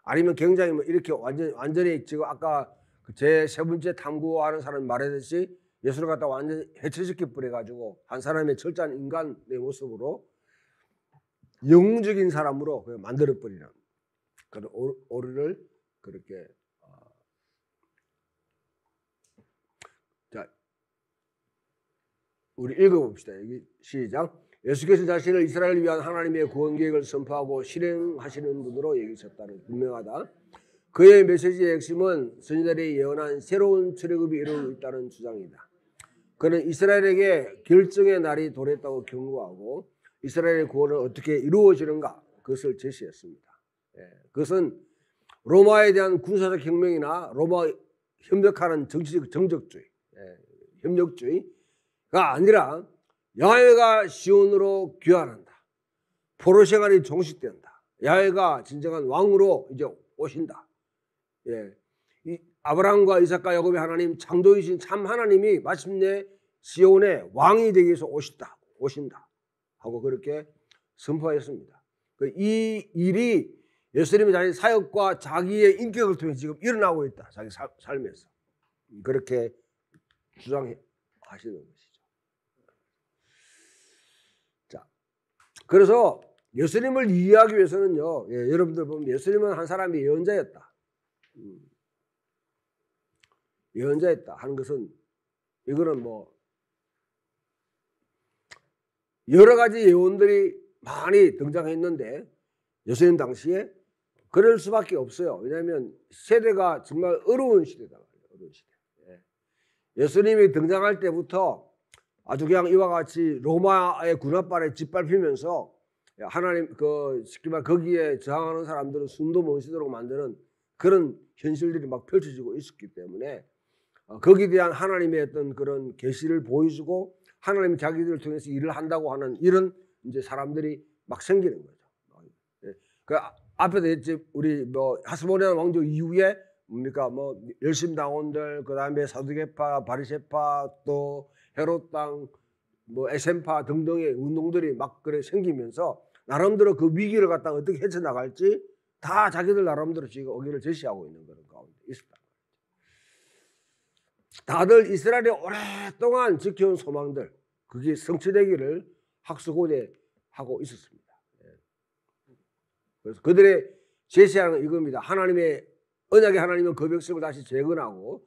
아니면 굉장히 이렇게 완전히 지금 아까 제 세 번째 탐구하는 사람이 말했듯이 예수를 갖다 완전히 해체시켜 버려가지고 한 사람의 철저한 인간의 모습으로 영웅적인 사람으로 만들어버리는 그런 오류를 그렇게 자, 우리 읽어봅시다. 여기 시작. 예수께서 자신을 이스라엘을 위한 하나님의 구원 계획을 선포하고 실행하시는 분으로 여기셨다는 분명하다. 그의 메시지의 핵심은 선지자들이 예언한 새로운 출애굽이 이루어지고 있다는 주장이다. 그는 이스라엘에게 결정의 날이 도래했다고 경고하고 이스라엘의 구원은 어떻게 이루어지는가 그것을 제시했습니다. 그것은 로마에 대한 군사적 혁명이나 로마 협력하는 정치적 정적주의, 협력주의가 아니라 야훼가 시온으로 귀환한다. 포로 생활이 종식된다. 야훼가 진정한 왕으로 이제 오신다. 이 아브라함과 이삭과 야곱의 하나님, 창조이신 참 하나님이 마침내 시온의 왕이 되기 위해서 오신다 하고 그렇게 선포하였습니다. 이 일이 예수님이 자기 사역과 자기의 인격을 통해 지금 일어나고 있다. 자기 삶에서 그렇게 주장하시는 것이죠. 자, 그래서 예수님을 이해하기 위해서는요, 여러분들 보면 예수님은 한 사람이 예언자였다. 예언자였다 하는 것은 이거는 뭐 여러 가지 예언들이 많이 등장했는데 예수님 당시에 그럴 수밖에 없어요. 왜냐하면 세대가 정말 어려운 시대다. 어려운 시대. 예수님이 등장할 때부터 아주 그냥 이와 같이 로마의 군합발에 짓밟히면서 하나님 쉽게 말 거기에 저항하는 사람들은 숨도 못 쉬도록 만드는 그런 현실들이 막 펼쳐지고 있었기 때문에 거기에 대한 하나님의 어떤 그런 계시를 보여주고 하나님이 자기들을 통해서 일을 한다고 하는 이런 이제 사람들이 막 생기는 거죠. 그 앞에도 했지 우리 뭐 하스모니안 왕조 이후에 뭡니까 뭐 열심당원들 그다음에 사두개파, 바리새파 또 헤롯당 뭐 에센파 등등의 운동들이 막 그래 생기면서 나름대로 그 위기를 갖다가 어떻게 헤쳐나갈지 다 자기들 나름대로 지금 의견을 제시하고 있는 그런 가운데 있었다. 다들 이스라엘이 오랫동안 지켜온 소망들 그게 성취되기를 학수고대하고 있었습니다. 그래서 그들의 제시하는 이겁니다. 하나님의 언약의 하나님은 그 백성을 다시 재건하고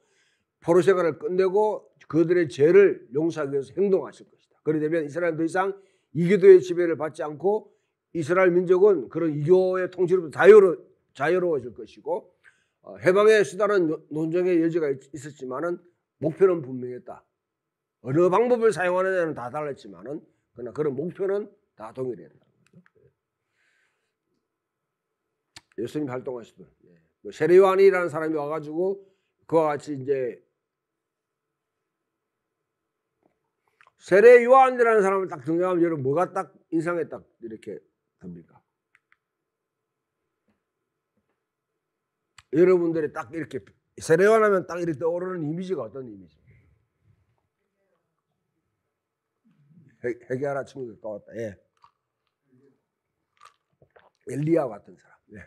포로 생활을 끝내고 그들의 죄를 용서하기 위해서 행동하실 것이다. 그렇게 되면 이스라엘은 더 이상 이교도의 지배를 받지 않고 이스라엘 민족은 그런 이교의 통치로부터 자유로워질 것이고 해방의 수단은 논쟁의 여지가 있었지만은 목표는 분명했다. 어느 방법을 사용하느냐는 다 달랐지만은 그러나 그런 목표는 다 동일했다. 예수님 활동하실 때 세례 요한이라는 사람이 와가지고 그와 같이 이제 세례 요한이라는 사람을 딱 등장하면 여러분 뭐가 딱 인상에 딱 이렇게 듭니까? 여러분들이 딱 이렇게 세례 요한하면 딱 이렇게 떠오르는 이미지가 어떤 이미지입니까? 회개하라 친구들 떠왔다. 예. 엘리야 같은 사람. 예.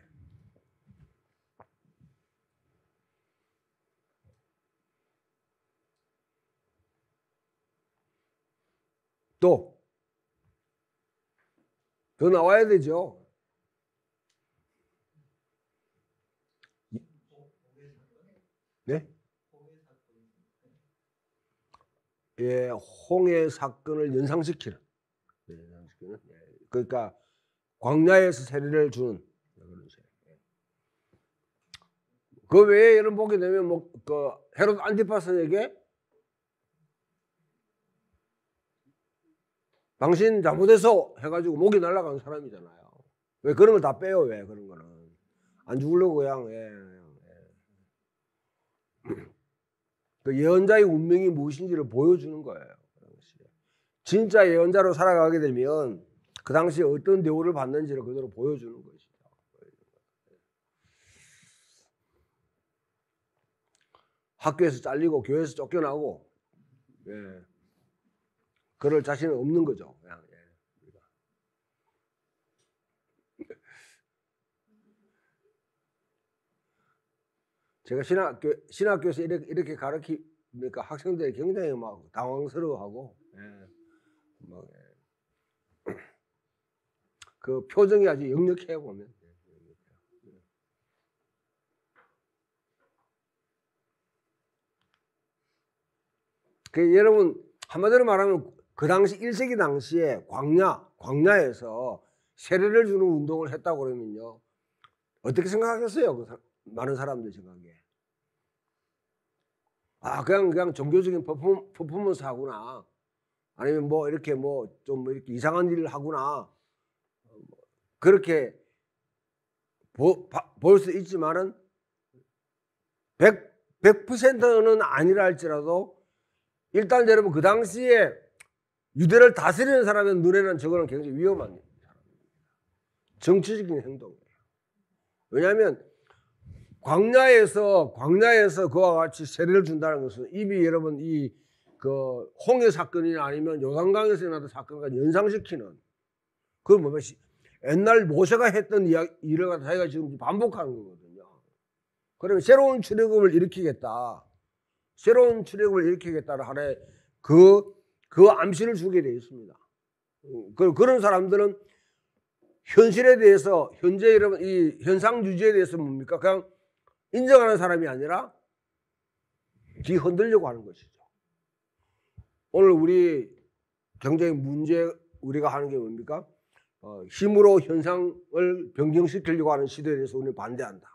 또 더 나와야 되죠. 네? 예, 홍해 사건을 연상시키는. 그러니까 광야에서 세례를 주는 그런 세례. 그 외에 이런 보게 되면 뭐 그 헤롯 안티파스에게 당신 잘못해서 해가지고 목이 날아간 사람이잖아요. 왜 그런 걸 다 빼요? 왜 그런 거는 안 죽으려고 그냥 그 예언자의 운명이 무엇인지를 보여주는 거예요. 진짜 예언자로 살아가게 되면 그 당시에 어떤 대우를 받는지를 그대로 보여주는 것이죠. 학교에서 잘리고 교회에서 쫓겨나고 그럴 자신은 없는 거죠. 그냥, 제가 신학교에서 이렇게 가르치니까 학생들이 굉장히 막 당황스러워하고 그 표정이 아주 역력해 보면. 그 여러분 한마디로 말하면 그 당시 1세기 당시에 광야에서 세례를 주는 운동을 했다고 그러면요. 어떻게 생각하겠어요? 많은 사람들 생각에. 아, 그냥 종교적인 퍼포먼스 하구나. 아니면 뭐 이렇게 뭐 좀 이렇게 이상한 일을 하구나. 그렇게 볼 수 있지만은 100%는 아니라 할지라도 일단 여러분 그 당시에 유대를 다스리는 사람의 눈에는 저거는 굉장히 위험한 사람입니다. 정치적인 행동이에요. 왜냐하면 광야에서 그와 같이 세례를 준다는 것은 이미 여러분 그 홍해 사건이나 아니면 요단강에서 일어났던 사건과 연상시키는 그건 뭐냐 옛날 모세가 했던 일을 갖다 자기가 지금 반복하는 거거든요. 그러면 새로운 출애굽을 일으키겠다. 새로운 출애굽을 일으키겠다는 하나의 그 암시를 주게 되어 있습니다. 그런 사람들은 현실에 대해서 현재 여러분 이 현상 유지에 대해서 뭡니까? 그냥 인정하는 사람이 아니라 뒤 흔들려고 하는 것이죠. 오늘 우리 굉장히 우리가 하는 게 뭡니까? 힘으로 현상을 변경시키려고 하는 시도에 대해서 우리는 반대한다.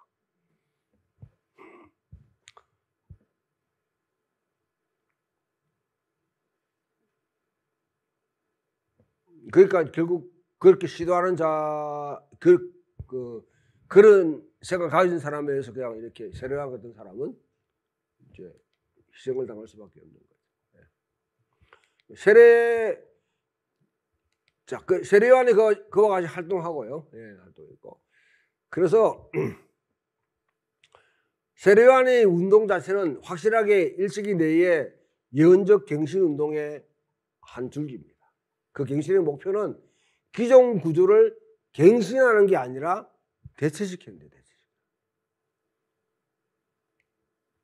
그러니까 결국 그렇게 시도하는 그런 생각을 가진 사람에 의해서 그냥 이렇게 세례요한 같은 사람은 이제 희생을 당할 수밖에 없는 거죠. 세례요한이 그와 같이 활동하고요. 예, 활동했고. 그래서 세례요한의 운동 자체는 확실하게 1세기 내에 예언적 갱신 운동의 한 줄기입니다. 그 갱신의 목표는 기존 구조를 갱신하는 게 아니라 대체시키는 데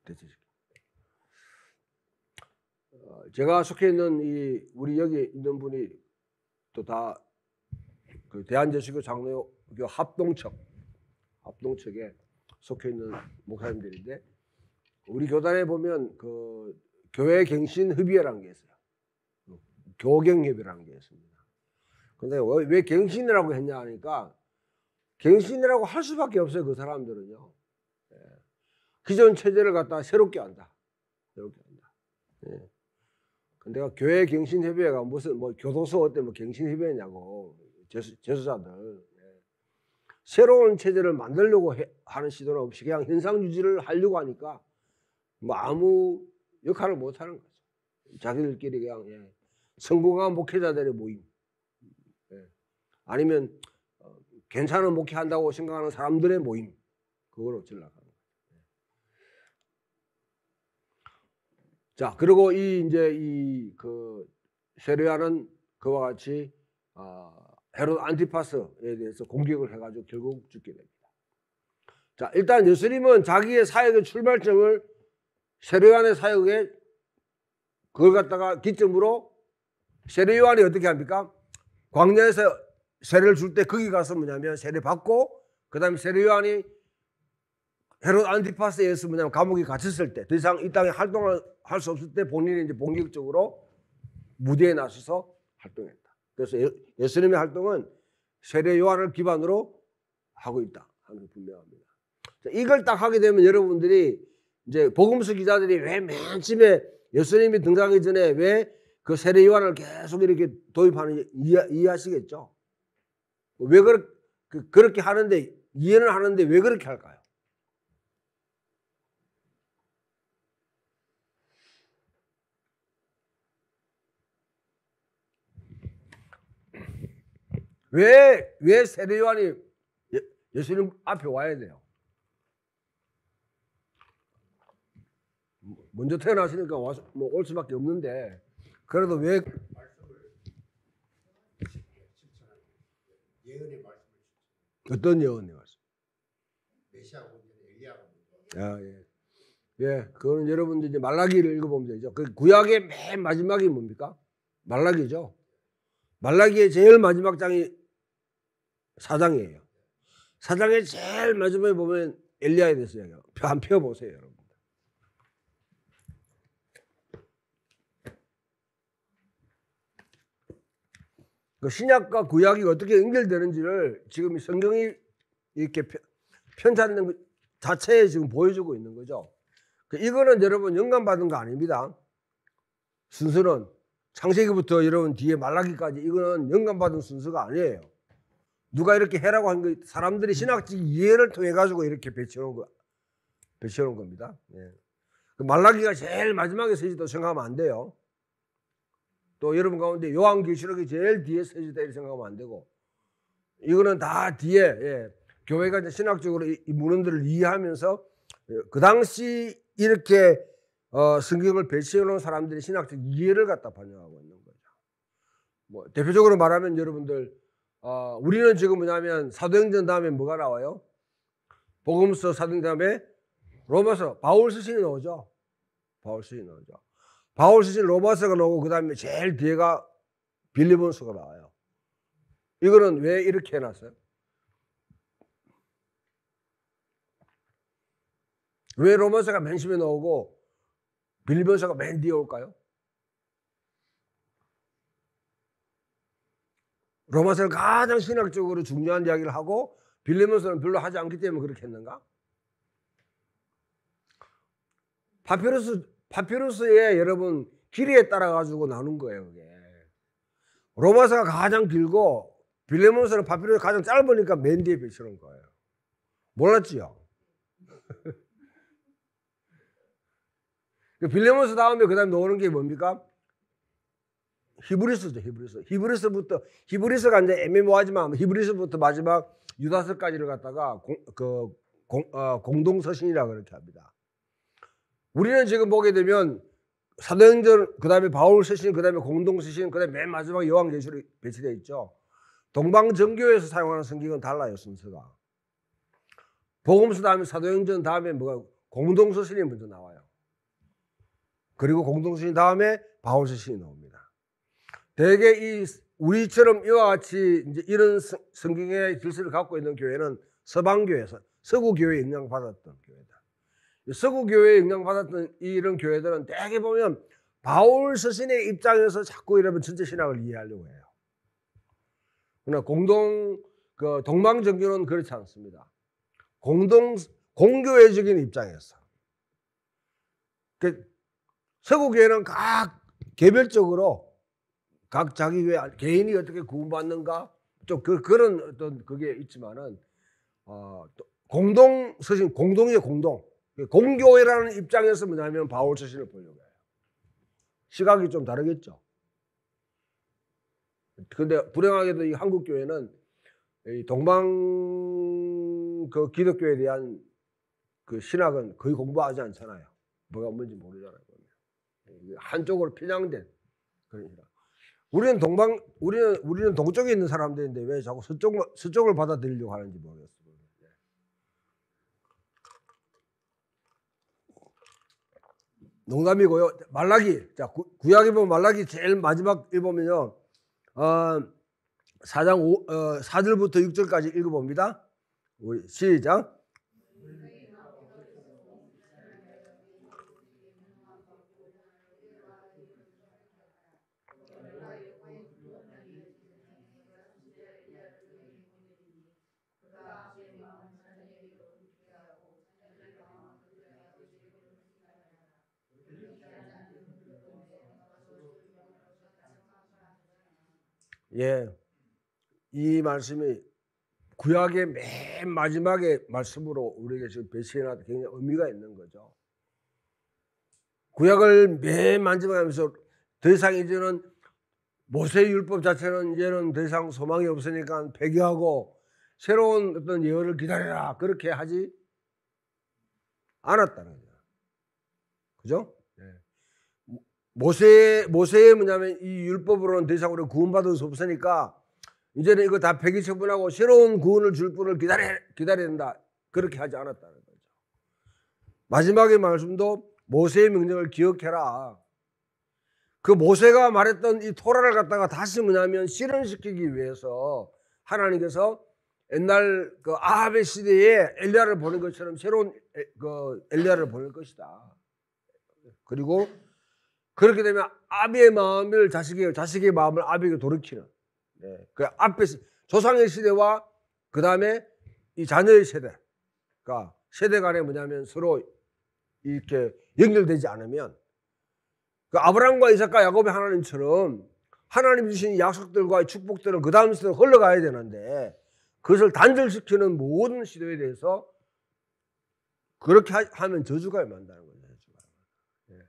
대체시키는. 제가 속해 있는 우리 여기 있는 분이 또 다 그 대한제수교 장로교 합동척에 속해 있는 목사님들인데 우리 교단에 보면 그 교회 갱신 협의회라는 게 있어요. 교경협의라는 게 있습니다. 근데 왜 갱신이라고 했냐 하니까 갱신이라고 할 수밖에 없어요. 그 사람들은요. 예. 기존 체제를 갖다 새롭게 한다. 예. 내가 교회 갱신협의회가 무슨 뭐 교도소 어때 뭐 갱신협의회냐고 제수자들 새로운 체제를 만들려고 하는 시도는 없이 그냥 현상 유지를 하려고 하니까 뭐 아무 역할을 못 하는 거죠. 자기들끼리 그냥 성공한 목회자들의 모임 아니면 괜찮은 목회한다고 생각하는 사람들의 모임 그걸 어쩌려고 하는 거예요. 자, 그리고 그 세례요한은 그와 같이 헤롯 안티파스에 대해서 공격을 해가지고 결국 죽게 됩니다. 자, 일단 예수님은 자기의 사역의 출발점을 세례요한의 사역에 그걸 갖다가 기점으로 세례요한이 어떻게 합니까? 광야에서 세례를 줄 때 거기 가서 뭐냐면 세례 받고 그 다음에 세례요한이 헤롯 안티파스에 의해서 뭐냐면 감옥에 갇혔을 때 더 이상 이 땅에 활동을 할 수 없을 때 본인이 이제 본격적으로 무대에 나서서 활동했다. 그래서 예수님의 활동은 세례 요한을 기반으로 하고 있다 하는 게 분명합니다. 자, 이걸 딱 하게 되면 여러분들이 이제 복음서 기자들이 왜 맨 처음에 예수님이 등장하기 전에 왜 그 세례 요한을 계속 이렇게 도입하는지 이해하시겠죠? 왜 그렇게 하는데 이해는 하는데 왜 그렇게 할까요? 왜 세례 요한이 예수님 앞에 와야 돼요? 먼저 태어나시니까 와서 뭐 올 수밖에 없는데 그래도 왜 예언의 말씀을 어떤 예언의 말씀? 메시아가 오면 엘리야가 아, 예, 그거는 여러분들 이제 말라기를 읽어보면 되죠. 그 구약의 맨 마지막이 뭡니까? 말라기죠. 말라기의 제일 마지막 장이 4장이에요. 4장의 제일 마지막에 보면 엘리야에 대해서 이야기해요. 한 펴보세요, 여러분. 그 신약과 구약이 어떻게 연결되는지를 지금 성경이 이렇게 편찬된 것 자체에 지금 보여주고 있는 거죠. 이거는 여러분 영감받은 거 아닙니다. 순서는 창세기부터 여러분 뒤에 말라기까지 이거는 영감받은 순서가 아니에요. 누가 이렇게 해라고 한 거 사람들이 신학적 이해를 통해 가지고 이렇게 배치해놓은 겁니다. 예. 말라기가 제일 마지막에 서지도 생각하면 안 돼요. 또 여러분 가운데 요한계시록이 제일 뒤에 서지다 이렇게 생각하면 안 되고 이거는 다 뒤에 예. 교회가 이제 신학적으로 이 문헌들을 이해하면서 그 당시 이렇게 성경을 배치해놓은 사람들이 신학적 이해를 갖다 반영하고 있는 거죠. 뭐 대표적으로 말하면 여러분들 우리는 지금 뭐냐면 사도행전 다음에 뭐가 나와요? 복음서, 사도행전 다음에 로마서, 바울 서신이 나오죠. 바울 서신이 나오죠. 바울 서신 로마서가 나오고 그 다음에 제일 뒤에가 빌립보서가 나와요. 이거는 왜 이렇게 해놨어요? 왜 로마서가 맨 처음에 나오고 빌립보서가 맨 뒤에 올까요? 로마서는 가장 신학적으로 중요한 이야기를 하고 빌립보서는 별로 하지 않기 때문에 그렇게 했는가? 파피루스의 여러분 길이에 따라 가지고 나눈 거예요. 그게. 로마서가 가장 길고 빌립보서는 파피루스가 가장 짧으니까 맨 뒤에 배치는 거예요. 몰랐지요? 빌립보서 다음에 그 다음에 나오는 게 뭡니까? 히브리서죠. 히브리서가 이제 애매모호하지만 히브리서부터 마지막 유다서까지를 갖다가 공동서신이라고 그렇게 합니다. 우리는 지금 보게 되면 사도행전, 그 다음에 바울 서신, 그 다음에 공동서신, 그 다음에 맨 마지막 요한계시록이 배치되어 있죠. 동방정교에서 사용하는 성경은 달라요, 순서가. 복음서 다음에 사도행전 다음에 뭐가 공동서신이 먼저 나와요. 그리고 공동서신 다음에 바울 서신이 나옵니다. 대개 우리처럼 이와 같이 이제 이런 성경의 질서를 갖고 있는 교회는 서방교회에서 서구교회에 영향받았던 교회다. 서구교회에 영향받았던 이런 교회들은 대개 보면 바울 서신의 입장에서 자꾸 이러면 전체 신학을 이해하려고 해요. 그러나 동방정교는 그렇지 않습니다. 공교회적인 입장에서. 서구교회는 각 개별적으로 각 자기 교회 개인이 어떻게 구원받는가 좀 그런 어떤 그게 있지만은 공동서신 공동이에요. 공교회라는 입장에서 뭐냐면 바울 서신을 보려고 해요. 시각이 좀 다르겠죠. 근데 불행하게도 이 한국 교회는 이 동방 그 기독교에 대한 그 신학은 거의 공부하지 않잖아요. 뭐가 뭔지 모르잖아요. 한쪽으로 편향된 그런 신학. 우리는 동쪽에 있는 사람들인데 왜 자꾸 서쪽을 받아들이려고 하는지 모르겠어요. 농담이고요. 말라기. 자, 구약에 보면 말라기 제일 마지막 읽어보면요. 4장 4절부터 6절까지 읽어봅니다. 우리 시작. 예, 이 말씀이 구약의 맨 마지막의 말씀으로 우리에게 지금 배치해놔도 굉장히 의미가 있는 거죠. 구약을 맨 마지막에 하면서 더 이상 이제는 모세의 율법 자체는 이제는 더 이상 소망이 없으니까 폐기하고 새로운 어떤 예언을 기다려라 그렇게 하지 않았다는 거죠. 그죠? 모세의 뭐냐면 이 율법으로는 더 이상 우리가 구원받을 수 없으니까 이제는 이거 다 폐기 처분하고 새로운 구원을 줄 분을 기다려야 된다. 그렇게 하지 않았다는 거죠. 마지막의 말씀도 모세의 명령을 기억해라. 그 모세가 말했던 이 토라를 갖다가 다시 뭐냐면 실현시키기 위해서 하나님께서 옛날 그 아합의 시대에 엘리야를 보낸 것처럼 새로운 그 엘리야를 보낼 것이다. 그리고 그렇게 되면 아비의 마음을 자식의 마음을 아비에게 돌이키는. 네. 그 앞에 조상의 시대와 그 다음에 이 자녀의 세대가 세대 간에 뭐냐면 서로 이렇게 연결되지 않으면 그 아브라함과 이삭과 야곱의 하나님처럼 하나님 주신 약속들과 축복들은 그 다음 시대로 흘러가야 되는데 그것을 단절시키는 모든 시도에 대해서 그렇게 하면 저주가 임한다는 거죠. 예.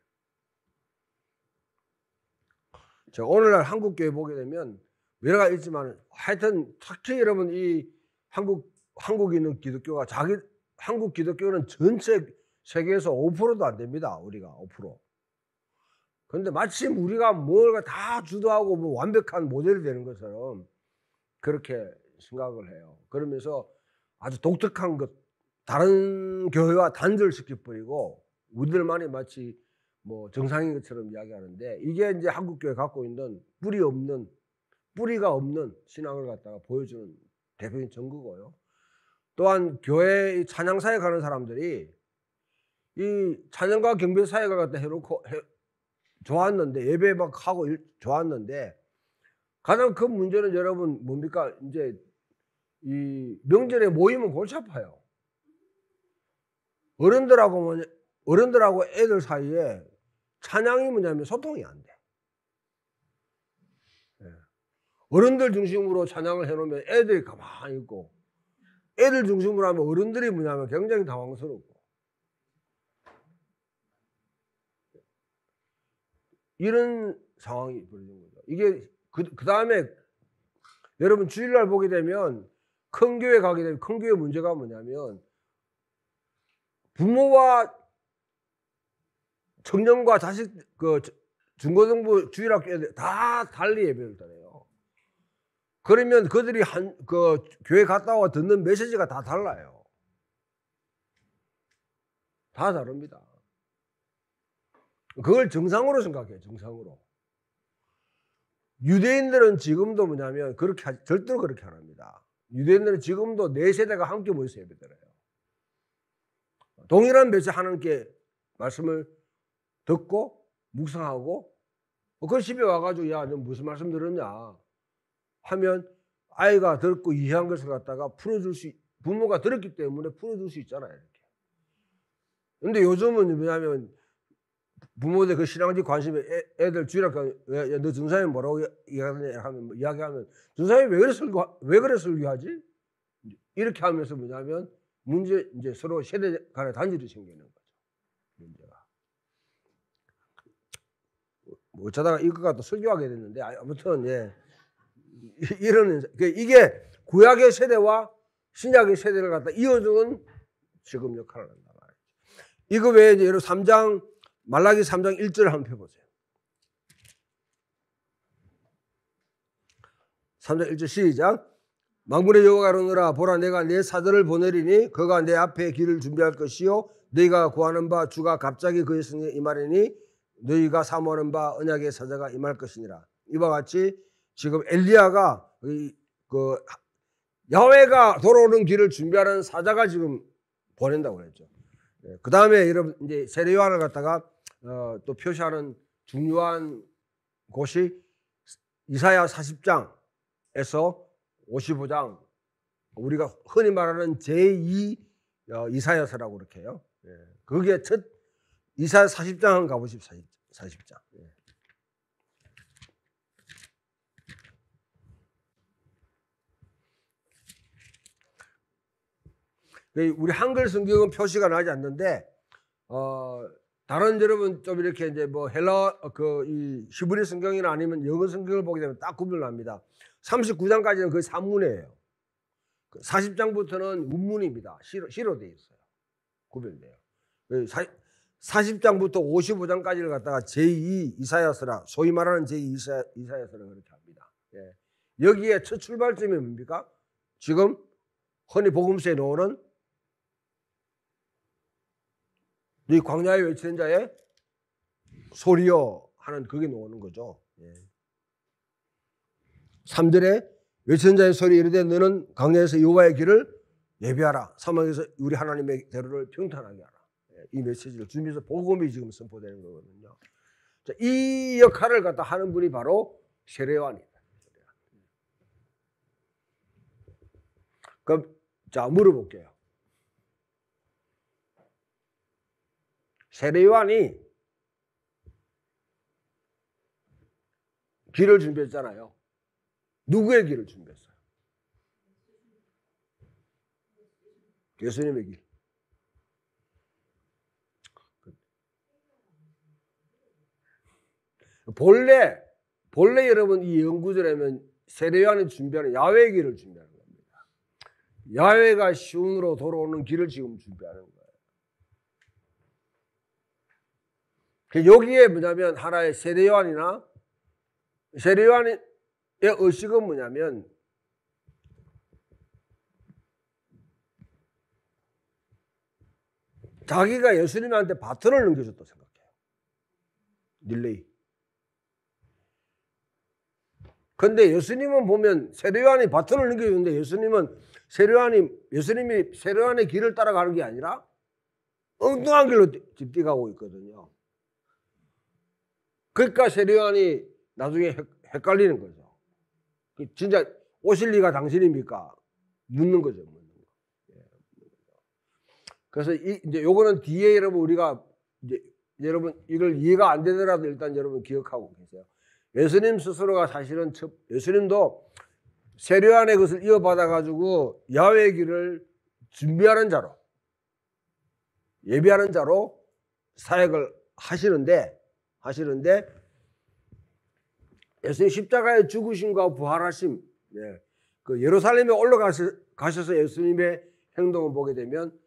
자, 오늘날 한국교회 보게 되면 여러 가지 있지만 하여튼 특히 여러분 이 한국에 있는 기독교가 한국 기독교는 전체 세계에서 5%도 안 됩니다. 우리가 5%. 그런데 마침 우리가 뭔가 다 주도하고 뭐 완벽한 모델이 되는 것처럼 그렇게 생각을 해요. 그러면서 아주 독특한 것, 다른 교회와 단절시켜버리고 우리들만이 마치 뭐 정상인 것처럼 이야기하는데 이게 이제 한국교회 갖고 있는 뿌리가 없는 신앙을 갖다가 보여주는 대표적인 증거고요. 또한 교회 찬양사에 가는 사람들이 이 찬양과 경배사회가 갖다 해놓고 좋았는데 예배 막 하고 좋았는데 가장 큰 문제는 여러분 뭡니까? 이제 이 명절에 모이면 골치 아파요. 어른들하고 애들 사이에 찬양이 뭐냐면 소통이 안 돼. 어른들 중심으로 찬양을 해놓으면 애들이 가만히 있고 애들 중심으로 하면 어른들이 뭐냐면 굉장히 당황스럽고 이런 상황이 벌어진 거죠. 이게 그 다음에 여러분 주일날 보게 되면 큰 교회 가게 되면 큰 교회 문제가 뭐냐면 부모와 청년과 자식 그 중고등부 주일학교 애들 다 달리 예배를 드려요. 그러면 그들이 그 교회 갔다 와 듣는 메시지가 다 달라요. 다 다릅니다. 그걸 정상으로 생각해요. 정상으로. 유대인들은 지금도 뭐냐면 절대로 그렇게 안 합니다. 유대인들은 지금도 네 세대가 함께 모여서 예배드려요. 동일한 메시지 하나님께 말씀을 듣고 묵상하고 그 집에 와가지고 야, 너 무슨 말씀 들었냐 하면 아이가 듣고 이해한 것을 갖다가 부모가 들었기 때문에 풀어줄 수 있잖아요. 이렇게. 근데 요즘은 뭐냐면 부모들 그 신앙지 관심에 애들 주일학교 너 전사님 뭐라고 이야기하면 전사님 왜 그래 설교하지? 이렇게 하면서 뭐냐면 이제 서로 세대 간의 단절이 생기는 거죠. 문제가. 뭐 어쩌다가 이거가 또 설교하게 됐는데 아무튼 예. 이게 구약의 세대와 신약의 세대를 갖다 이어주는 지금 역할을 한다 말이죠. 이거 외에 이제 여러분 말라기 3장 1절을 한번 펴보세요. 3장 1절 시작. 만군의 여호와가 이르노라 보라 내가 내 사자를 보내리니 그가 내 앞에 길을 준비할 것이요 너희가 구하는 바 주가 갑자기 그의 성에 임하리니 너희가 사모하는 바 언약의 사자가 임할 것이니라. 이와 같이 지금 엘리야가 그 야훼가 돌아오는 길을 준비하는 사자가 지금 보낸다고 그랬죠. 그 다음에 여러분 이제 세례 요한을 갖다가 또 표시하는 중요한 곳이 이사야 40장에서 55장 우리가 흔히 말하는 제2 이사야서라고 그렇게 해요. 거기에 첫 이사야 40장 한번 가보십시오. 40장. 우리 한글 성경은 표시가 나지 않는데 다른 여러분 좀 이렇게 이제 뭐 이 히브리 성경이나 아니면 영어 성경을 보게 되면 딱 구별납니다. 39장까지는 거의 산문이에요. 40장부터는 문문입니다. 시로 되어 있어요. 구별돼요. 40장부터 55장까지를 갖다가 제2 이사야서라 소위 말하는 제2 이사야서라 그렇게 합니다. 여기에 첫 출발점이 뭡니까? 지금 흔히 복음서에 나오는 이 광야에 외치는 자의 소리여 하는 그게 나오는 거죠. 3절에 외친 자의 소리 이르되 너는 광야에서 여호와의 길을 예비하라. 사막에서 우리 하나님의 대로를 평탄하게 하라. 이 메시지를 주면서 복음이 지금 선포되는 거거든요. 자, 이 역할을 갖다 하는 분이 바로 세례요한입니다. 그럼 자 물어볼게요. 세례요한이 길을 준비했잖아요. 누구의 길을 준비했어요? 예수님의 길. 본래 여러분 이 연구절에는 세례요한이 준비하는 야훼의 길을 준비하는 겁니다. 야훼가 시온으로 돌아오는 길을 지금 준비하는 거예요. 여기에 뭐냐면 하나의 세례요한의 의식은 뭐냐면 자기가 예수님한테 바톤을 넘겨줬다고 생각해요. 릴레이. 근데 예수님은 보면 세례요한이 바톤을 넘겨주는데 예수님이 세례요한의 길을 따라가는 게 아니라 엉뚱한 길로 뛰어가고 있거든요. 그러니까 세례요한이 나중에 헷갈리는 거죠. 진짜 오실 리가 당신입니까? 묻는 거죠. 그래서 이제 요거는 뒤에 여러분 우리가 이제 여러분 이걸 이해가 안 되더라도 일단 여러분 기억하고 계세요. 예수님 스스로가 사실은 예수님도 세례요한의 것을 이어받아 가지고 야훼의 길을 준비하는 자로 예비하는 자로 사역을 하시는데 예수님 십자가의 죽으심과 부활하심, 그 예루살렘에 올라가셔서 예수님의 행동을 보게 되면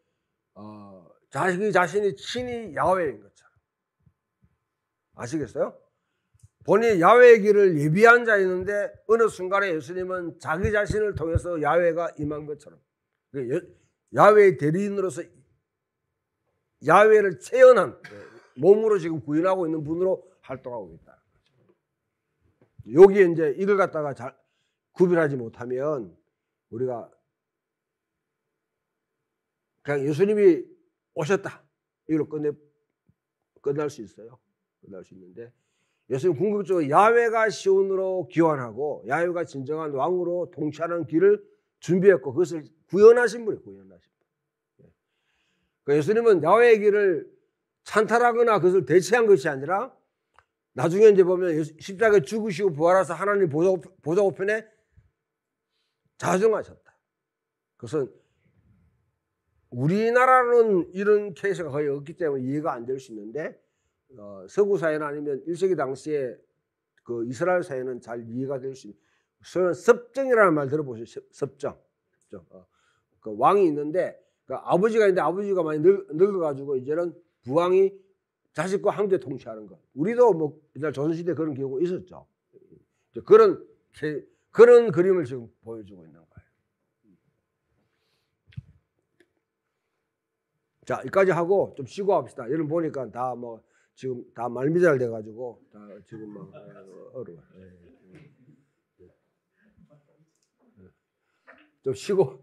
자기 자신이 친히 야훼인 것처럼 아시겠어요? 본인이 야훼의 길을 예비한 자였는데 어느 순간에 예수님은 자기 자신을 통해서 야훼가 임한 것처럼 야훼의 대리인으로서 야훼를 체현한 몸으로 지금 구현하고 있는 분으로 활동하고 있다. 여기에 이제 이걸 갖다가 잘 구별하지 못하면 우리가 그냥 예수님이 오셨다 이걸로 끝날 수 있어요. 끝날 수 있는데 예수님 궁극적으로 야훼가 시온으로 기원하고 야훼가 진정한 왕으로 통치하는 길을 준비했고 그것을 구현하신 분이에요. 구현하신 분. 그러니까 예수님은 야훼의 길을 찬탈하거나 그것을 대체한 것이 아니라 나중에 이제 보면 십자가에 죽으시고 부활하셔서 하나님 보좌 우편에 자정하셨다. 그것은 우리나라는 이런 케이스가 거의 없기 때문에 이해가 안 될 수 있는데 서구 사회나 아니면 1세기 당시에 그 이스라엘 사회는 잘 이해가 될 수 있는 섭정이라는 말 들어보셨어요? 섭정. 그 왕이 있는데 그 아버지가 있는데 아버지가 많이 늙어가지고 이제는 부왕이 자식과 함께 통치하는 것. 우리도 뭐 옛날 조선시대 그런 경우가 있었죠. 그런 그림을 지금 보여주고 있는 거예요. 자, 여기까지 하고 좀 쉬고 합시다. 여러분 보니까 다 뭐 지금 다 말미잘 돼가지고 다 지금 막 어려워. 좀 쉬고.